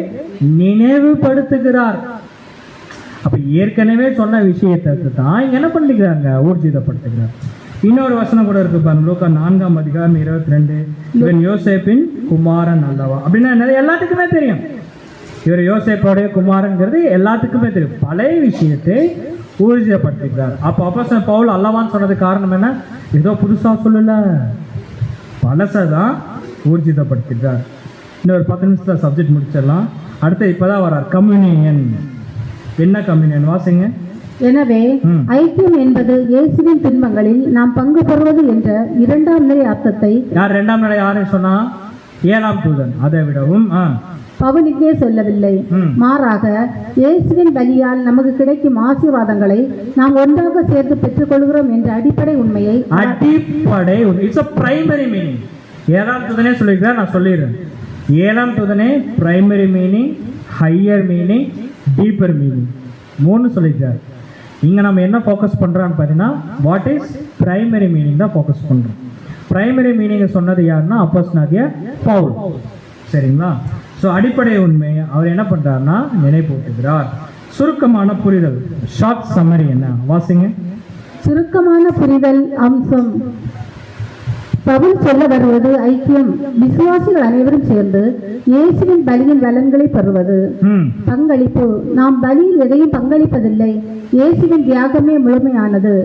நினைவுபடுத்துகிறார். அப்ப ஏற்கனவே சொன்ன விஷயத்தை தான் என்ன பண்ணிக்கிறாங்க, ஊர்ஜிதப்படுத்துகிறார். இன்னொரு வசனம் கூட இருக்கு பாருங்க, லூக்கா 4:22. இவன் யோசேப்பின் குமாரன் அல்லவா அப்படின்னா என்னது எல்லாத்துக்குமே தெரியும். இவர் யோசேப்போடைய குமாரன்கிறது எல்லாத்துக்குமே தெரியும். பழைய விஷயத்தை ஊர்ஜிதப்படுத்துகிறார். அப்போ பவுல் அல்லவான்னு சொன்னது காரணம் என்ன? ஏதோ புதுசா சொல்லல, பழசதான் ஊர்ஜிதப்படுத்துகிறார். இன்னொரு 10 நிமிஷத்துல சப்ஜெக்ட் முடிச்சிடலாம். அடுத்து இப்பதான் வரார் கம்யூனியன். என்ன கம்யூனியன் வாசிங்க. எனவே ஐக்கியம் என்பது இயேசுவின் துன்பங்களில் நாம் பங்கு பெறுவது என்ற 2ஆம் நிலை அர்த்தத்தை யார் 2ஆம் நிலை யாரை சொன்னா? 7ஆம் தூதன். அதை விடவும் பவுல் இங்கே சொல்லவில்லை. மாறாக இயேசுவின் பலியால் நமக்கு கிடைக்கும் ஆசீர்வாதங்களை நாம் ஒன்றாக சேர்த்து பெற்றுக்கொள்கிறோம் என்ற அடிப்படை உண்மையை இட்ஸ் a primary meaning. 7ஆம் தூதனே சொல்லியிருக்கிறார். நான் சொல்லிடுறேன். 7ஆம் தூதனே primary meaning, higher meaning, deeper meaning 3 சொல்லியிருக்கார். இங்கே நம்ம என்ன ஃபோக்கஸ் பண்ணுறோன்னு பார்த்தீங்கன்னா வாட் இஸ் பிரைமரி மீனிங் தான் ஃபோக்கஸ் பண்ணுறோம். பிரைமரி மீனிங்கை சொன்னது யாருன்னா அப்போஸ்தலனாகிய பவுல். சரிங்களா? ஸோ அடிப்படை உண்மை அவர் என்ன பண்ணுறாருன்னா நினைப்பூட்டுகிறார். சுருக்கமான புரிதல், ஷார்ட் சம்மரி என்ன வாசிங்க. சுருக்கமான புரிதல் அம்சம். பவுல் சொல்ல வருவது ஐக்கியம். விசுவாசிகள் அனைவரும் சேர்ந்து இயேசுவின் பலியின் பலன்களை பெறுவது. பங்களிப்பு. நாம் பலியில் எதையும் பங்களிப்பதில்லை, இயேசுவின் தியாகமே முழுமையானது.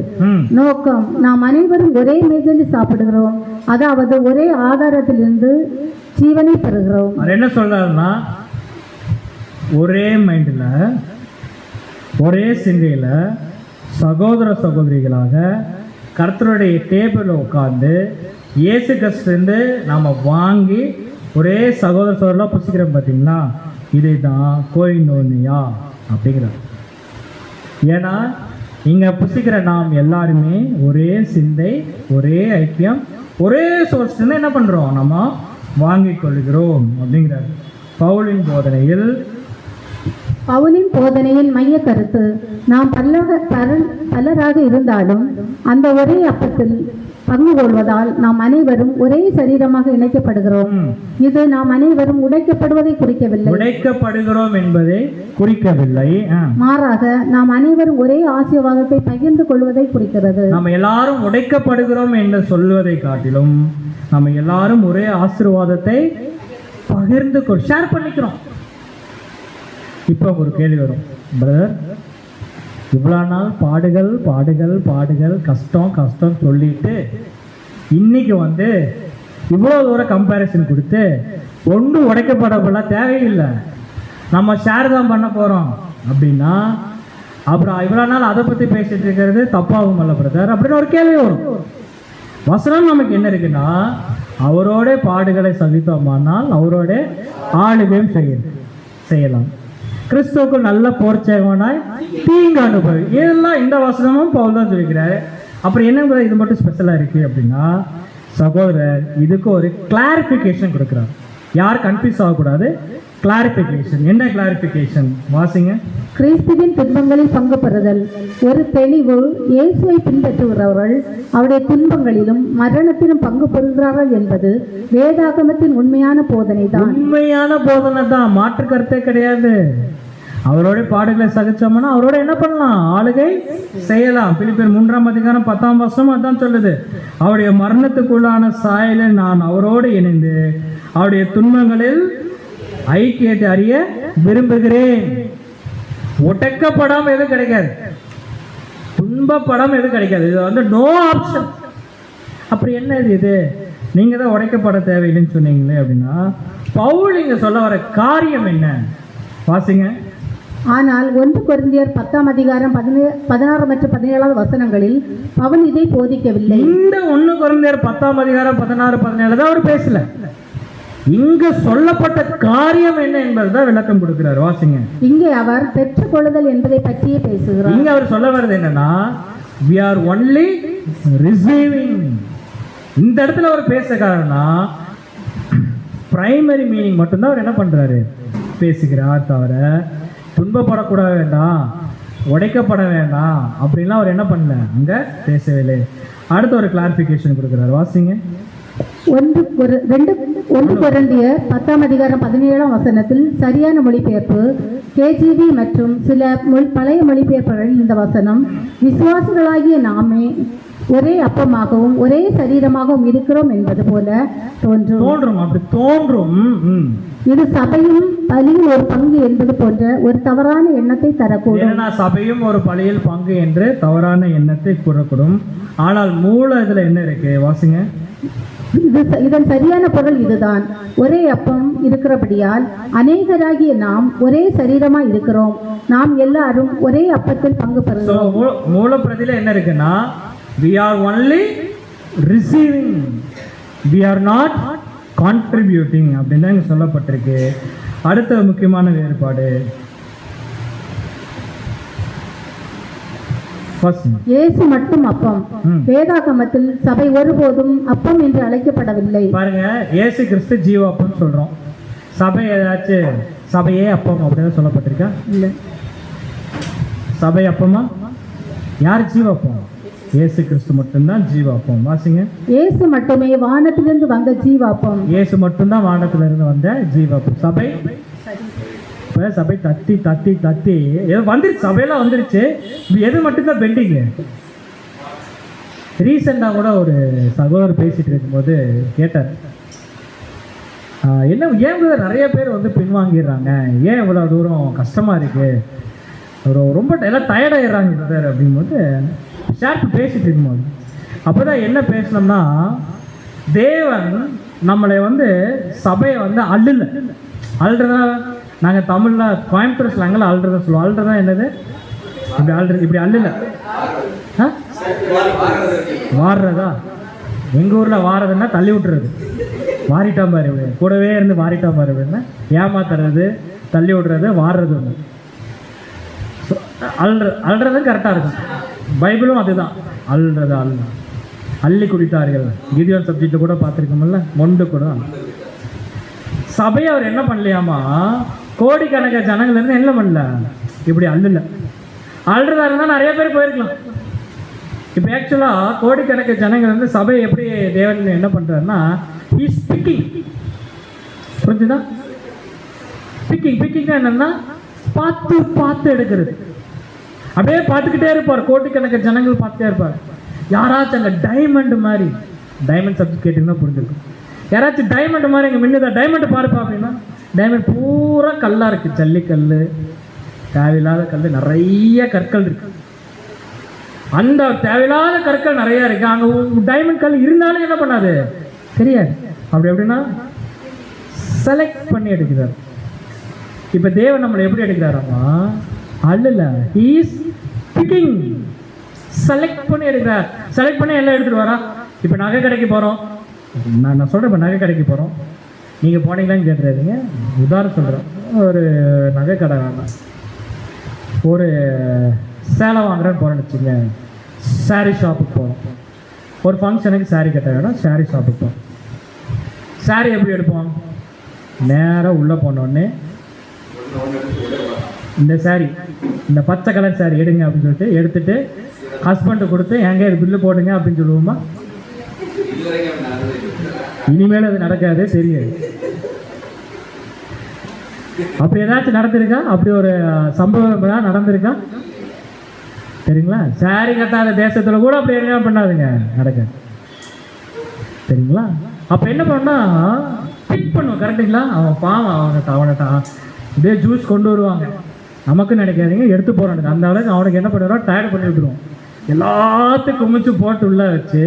நோக்கம். நாம் அனைவரும் ஒரே மேஜையில் சாப்பிடுகிறோம், அதாவது ஒரே ஆதாரத்திலிருந்து ஜீவனை பெறுகிறோம். என்ன சொல்றாருன்னா ஒரே மைண்ட்ல ஒரே சிந்தையில சகோதர சகோதரிகளாக கர்த்தருடைய டேபிள் உட்கார்ந்து இயேசு கிறிஸ்துலேருந்து நாம் வாங்கி ஒரே சகோதர சகோதரலாம் புசிக்கிறோம் பார்த்தீங்களா? இதை தான் கோயினோனியா அப்படிங்கிறார். ஏன்னா இங்கே புசிக்கிற நாம் எல்லாருமே ஒரே சிந்தை, ஒரே ஐக்கியம், ஒரே சோர்ஸ்லேருந்து என்ன பண்ணுறோம், நம்ம வாங்கி கொள்கிறோம் அப்படிங்கிறார். பவுலின் போதனையின் மைய கருத்து, நாம் பலராக இருந்தாலும் அந்த ஒரே அப்பத்தில் பங்கு கொள்வதால் நாம் அனைவரும் ஒரே சரீரமாக இணைக்கப்படுகிறோம். இது நாம் அனைவரும் உடைக்கப்படுவதை குறிக்கவில்லை, உடைக்கப்படுகிறோம் என்பதை குறிக்கவில்லை. மாறாக நாம் அனைவரும் ஒரே ஆசீர்வாதத்தை பகிர்ந்து கொள்வதை குறிக்கிறது. நம்ம எல்லாரும் உடைக்கப்படுகிறோம் என்று சொல்வதை காட்டிலும் நம்ம எல்லாரும் ஒரே ஆசீர்வாதத்தை பகிர்ந்து ஷேர் பண்ணிக்கிறோம். இப்போ ஒரு கேள்வி வரும், பிரதர் இவ்வளோ நாள் பாடுகள் பாடுகள் பாடுகள் கஷ்டம் கஷ்டம் சொல்லிட்டு இன்னைக்கு இவ்வளோ தூரம் கம்பேரிசன் கொடுத்து ஒன்றும் உடைக்கப்படப்பட தேவையில்லை, நம்ம ஷேர் தான் பண்ண போகிறோம் அப்படின்னா அப்புறம் இவ்வளோ நாள் அதை பற்றி பேசிட்டு இருக்கிறது தப்பாகும் அல்ல பிரதர் அப்படின்னு ஒரு கேள்வி வரும். வசனம் நமக்கு என்ன இருக்குன்னா, அவரோட பாடுகளை சகித்தோமானால் அவரோட ஆளுகையும் செய்யலாம். கிறிஸ்துவுக்குள் நல்ல போர்ச்சேகவனாய் தீங்கு அனுபவி. இதெல்லாம் இந்த வசனமும் பவுல் தான் சொல்லிக்கிறாரு. அப்புறம் என்ன இது மட்டும் ஸ்பெஷலாக இருக்குது அப்படின்னா, சகோதரர் இதுக்கு ஒரு கிளாரிஃபிகேஷன் கொடுக்குறாரு. யார் கன்ஃபியூஸ் ஆகக்கூடாது, கிளாரிஃபிகேஷன். என்ன கிளாரிஃபிகேஷன்? வாசிங்க. கிறிஸ்துவின் துன்பங்களில் பங்கு பெறுதல். ஒரு தெளிவு, இயேசுவை பின்பற்றுகிறவர்கள் அவருடைய துன்பங்களிலும் மரணத்திலும் பங்கு பெறுகிறார்கள் என்பது வேதாகமத்தின் உண்மையான போதனை தான். உண்மையான போதனை தான், மாற்று கருத்தே கிடையாது. அவரோட பாடுகளை சகிச்சோம்னா அவரோட என்ன பண்ணலாம்? ஆளுகை செய்யலாம். பிலிப்பியர் 3:10 அதான் சொல்லுது. அவருடைய மரணத்துக்குள்ளான சாயலில் நான் அவரோடு இணைந்து அவருடைய துன்பங்களில் ஐக்கியத்தை அறிய விரும்புகிறேன். ஒட்டக்கப்படாம எதுவும் கிடைக்காது, துன்பப்படாம எதுவும் கிடைக்காது. இது வந்து நோ ஆப்ஷன். அப்படி என்ன இது? நீங்க தான் உடைக்கப்பட தேவையில்லைன்னு சொன்னீங்களே அப்படின்னா, பவுல் இங்க சொல்ல வர காரியம் என்ன? வாசிங்க. ஆனால் 1 கொரிந்தியர் 10:16 மற்றும் 17 வசனங்களில் பவுல் இதை போதிக்கவில்லை. இந்த 1 கொரிந்தியர் 10:16-17 தான் அவர் பேசல. இங்க சொல்லப்பட்ட காரியம் என்ன என்பதுதான் விளக்கம் கொடுக்கிறார். வாசிங்க. இங்கே அவர் பெற்றுக்கொள்ளுதல் என்பதை பற்றியே பேசுகிறார். இங்க அவர் சொல்ல வர்றது என்னன்னா, we are only receiving. இந்த இடத்துல அவர் பேச காரணம் பிரைமரி மீனிங் மட்டும்தான் அவர் என்ன பண்றாரு, பேசுகிறார். தவிர துன்பப்படக்கூட வேண்டாம், உடைக்கப்பட வேண்டாம் அப்படின்லாம் அவர் என்ன பண்ணல, அங்க பேசவில்லை. அடுத்த ஒரு கிளாரிபிகேஷன் கொடுக்கிறார். வாசிங்க. 1 கொரிந்தியர் 10:17 வசனத்தில் சரியான மொழிபெயர்ப்பு கேஜிவி மற்றும் சில பழைய மொழிபெயர்ப்புகளில் இந்த வசனம் விசுவாசிகளாகிய நாமே ஒரே அப்பமாகவும் ஒரே சரீரமாகவும் இருக்கிறோம் என்பது போல தோன்றும். அப்படி தோன்றும். இது சபையும் பலியில் ஒரு பங்கு என்பது போன்ற ஒரு தவறான எண்ணத்தை தரக்கூடும். சபையும் ஒரு பலியில் பங்கு என்று தவறான எண்ணத்தை கூறக்கூடும். ஆனால் மூல இதுல என்ன இருக்கு? வாசிங்க. இதன் சரியான பொருள் இதுதான். ஒரே அப்பம் இருக்கிறபடியால் அநேகராகிய நாம் ஒரே சரீரமா இருக்கிறோம். நாம் எல்லாரும் ஒரே அப்பத்தில் பங்கு பெறுகிறோம். மூல பிரதியில என்ன இருக்குன்னா, we are only receiving, we are not contributing அப்படின்னு இங்க சொல்லப்பட்டிருக்கு. அடுத்த முக்கியமான வேறுபாடு, இயேசு மட்டும் அப்பம். வேதாகமத்தில் சபை ஒருபோதும் அப்பம் என்று அழைக்கப்படவில்லை. பாருங்க, இயேசு கிறிஸ்து ஜீவாப்பம் சொல்றோம். சபை ஏதாச்சும் சபையே அப்பம் அப்படின்னு சொல்லப்பட்டிருக்கா? இல்லை. சபை அப்பமா? யார் ஜீவாப்பம்? இயேசு கிறிஸ்து மட்டும்தான் ஜீவாப்பம். வாசிங்க. இயேசு மட்டுமே வானத்திலிருந்து வந்த ஜீவாப்பம். இயேசு மட்டும்தான் வானத்திலிருந்து வந்த ஜீவாப்பம். சபை சபை தத்தி தத்தி தத்தி வந்துருச்சு, சபையெல்லாம் வந்துருச்சு. எது மட்டும்தான் பெண்டிங்கு. ரீசெண்டாக கூட ஒரு சகோதரர் பேசிட்டு இருக்கும்போது கேட்டார், என்ன ஏன் நிறைய பேர் வந்து பின்வாங்கிடுறாங்க, ஏன் இவ்வளோ தூரம் கஷ்டமாக இருக்கு, ரொம்ப எல்லாம் டயர்டாகிடுறாங்க பிரதர் அப்படிங்கும்போது ஷேர்ப்பு பேசிட்டு இருக்கும்போது அப்போ தான் என்ன பேசினோம்னா, தேவன் நம்மளை வந்து சபையை வந்து அள்ளுறதா நாங்கள் தமிழில் கோயம்புத்தூர் ஸ்லாங்கில் அள்ளுறதா சொல்லுவோம். அள்ளுறதா என்னது? இப்படி அள்ளுல வாடுறதா? எங்கள் ஊரில் வாரதுன்னா தள்ளி விட்டுறது, வாரிட்டா பாரு, கூடவே இருந்து வாரிட்டா பாரு, ஏமாத்துறது, தள்ளி விடுறது, வாடுறது ஒன்று. அள்ளுறது கரெக்டாக இருக்கும். பைபிளும் அதுதான், அள்ளுறது அள்ளி குடித்தார்கள். கீதியோன் சப்ஜெக்ட் கூட பார்த்துருக்கோம்ல, மொண்டு கூட. சபையை அவர் என்ன பண்ணலையாமா, கோடிக்கணக்க ஜனங்கள் இருந்து என்ன பண்ணல, இப்படி அள்ளுறதா இருந்தால் நிறைய பேர் போயிருக்கலாம். இப்போ ஆக்சுவலாக கோடிக்கணக்க ஜனங்கள் வந்து சபையை எப்படி தேவன் என்ன பண்ணுறாருன்னா, இஸ் பிக்கிங். புரிஞ்சுதா? பிக்கிங் என்னன்னா பார்த்து பார்த்து எடுக்கிறது. அப்படியே பார்த்துக்கிட்டே இருப்பார், கோடிக்கணக்க ஜனங்கள் பார்த்துட்டே இருப்பார். யாராச்சும் அங்கே டைமண்ட் மாதிரி, டைமண்ட் சப்ஜெக்ட் கேட்டிங்கன்னா புரிஞ்சிருக்கும், யாராச்சும் டைமண்ட் மாதிரி இங்கே மின்னுதான், டைமண்ட் பாருப்பா அப்படின்னா, டைமண்ட் பூரா கல்லாக இருக்குது, ஜல்லிக்கல், தேவையில்லாத கல், நிறைய கற்கள் இருக்கு. அந்த தேவையில்லாத கற்கள் நிறையா இருக்குது. அங்கே டைமண்ட் கல் இருந்தாலும் என்ன பண்ணாது, தெரியாது. அப்படி எப்படின்னா செலக்ட் பண்ணி எடுக்கிறார். இப்போ தேவன் நம்மளை எப்படி எடுக்கிறாராமா, அல்ல, ஹீ இஸ் பிக்கிங். செலக்ட் பண்ணி எடுக்கிறார். செலக்ட் பண்ணி எல்லாம் எடுத்துகிட்டு வரா. இப்போ நகை கடைக்கு போகிறோம், நான் சொல்கிறேன், இப்போ நகை கடைக்கு போகிறோம், நீங்கள் போனீங்களான்னு கேட்டுறாதீங்க, உதாரணம் சொல்கிறேன். ஒரு நகை கடை வேண்டாம், ஒரு சேலை வாங்குறேன்னு போகிறேன்னு வச்சுங்க, சாரீ ஷாப்புக்கு போகிறோம். ஒரு ஃபங்க்ஷனுக்கு சாரீ கட்ட வேணும், சாரீ ஷாப்புக்கு போகிறோம். சாரீ எப்படி எடுப்போம்? நேராக உள்ளே போனோடனே இந்த saree, இந்த பச்சை கலர் saree எடுங்க அப்படின்னு சொல்லிட்டு எடுத்துட்டு ஹஸ்பண்டு கொடுத்து எங்க இது பில்லு போடுங்க அப்படின்னு சொல்லுவோமா? இனிமேல் அது நடக்காது, தெரியாது. அப்படி ஏதாச்சும் நடந்திருக்கா? அப்படி ஒரு சம்பவம் நடந்திருக்கா? சரிங்களா? சாரி கட்டாத தேசத்துல கூட அப்படி என்ன பண்ணாதுங்க, நடக்காது. சரிங்களா? அப்ப என்ன பண்ணா பிக் பண்ணுவோம். கரெக்டுங்களா? அவன் பாவம், அவன்கிட்ட இதே ஜூஸ் கொண்டு வருவாங்க, நமக்கு நினைக்காதீங்க, எடுத்து போறானுங்க. அந்த அளவுக்கு அவனுக்கு என்ன பண்ணுறோம், டயர்ட் பண்ணி விட்டுருவோம். எல்லாத்துக்கும் குமிச்சு போட்டு உள்ள வச்சு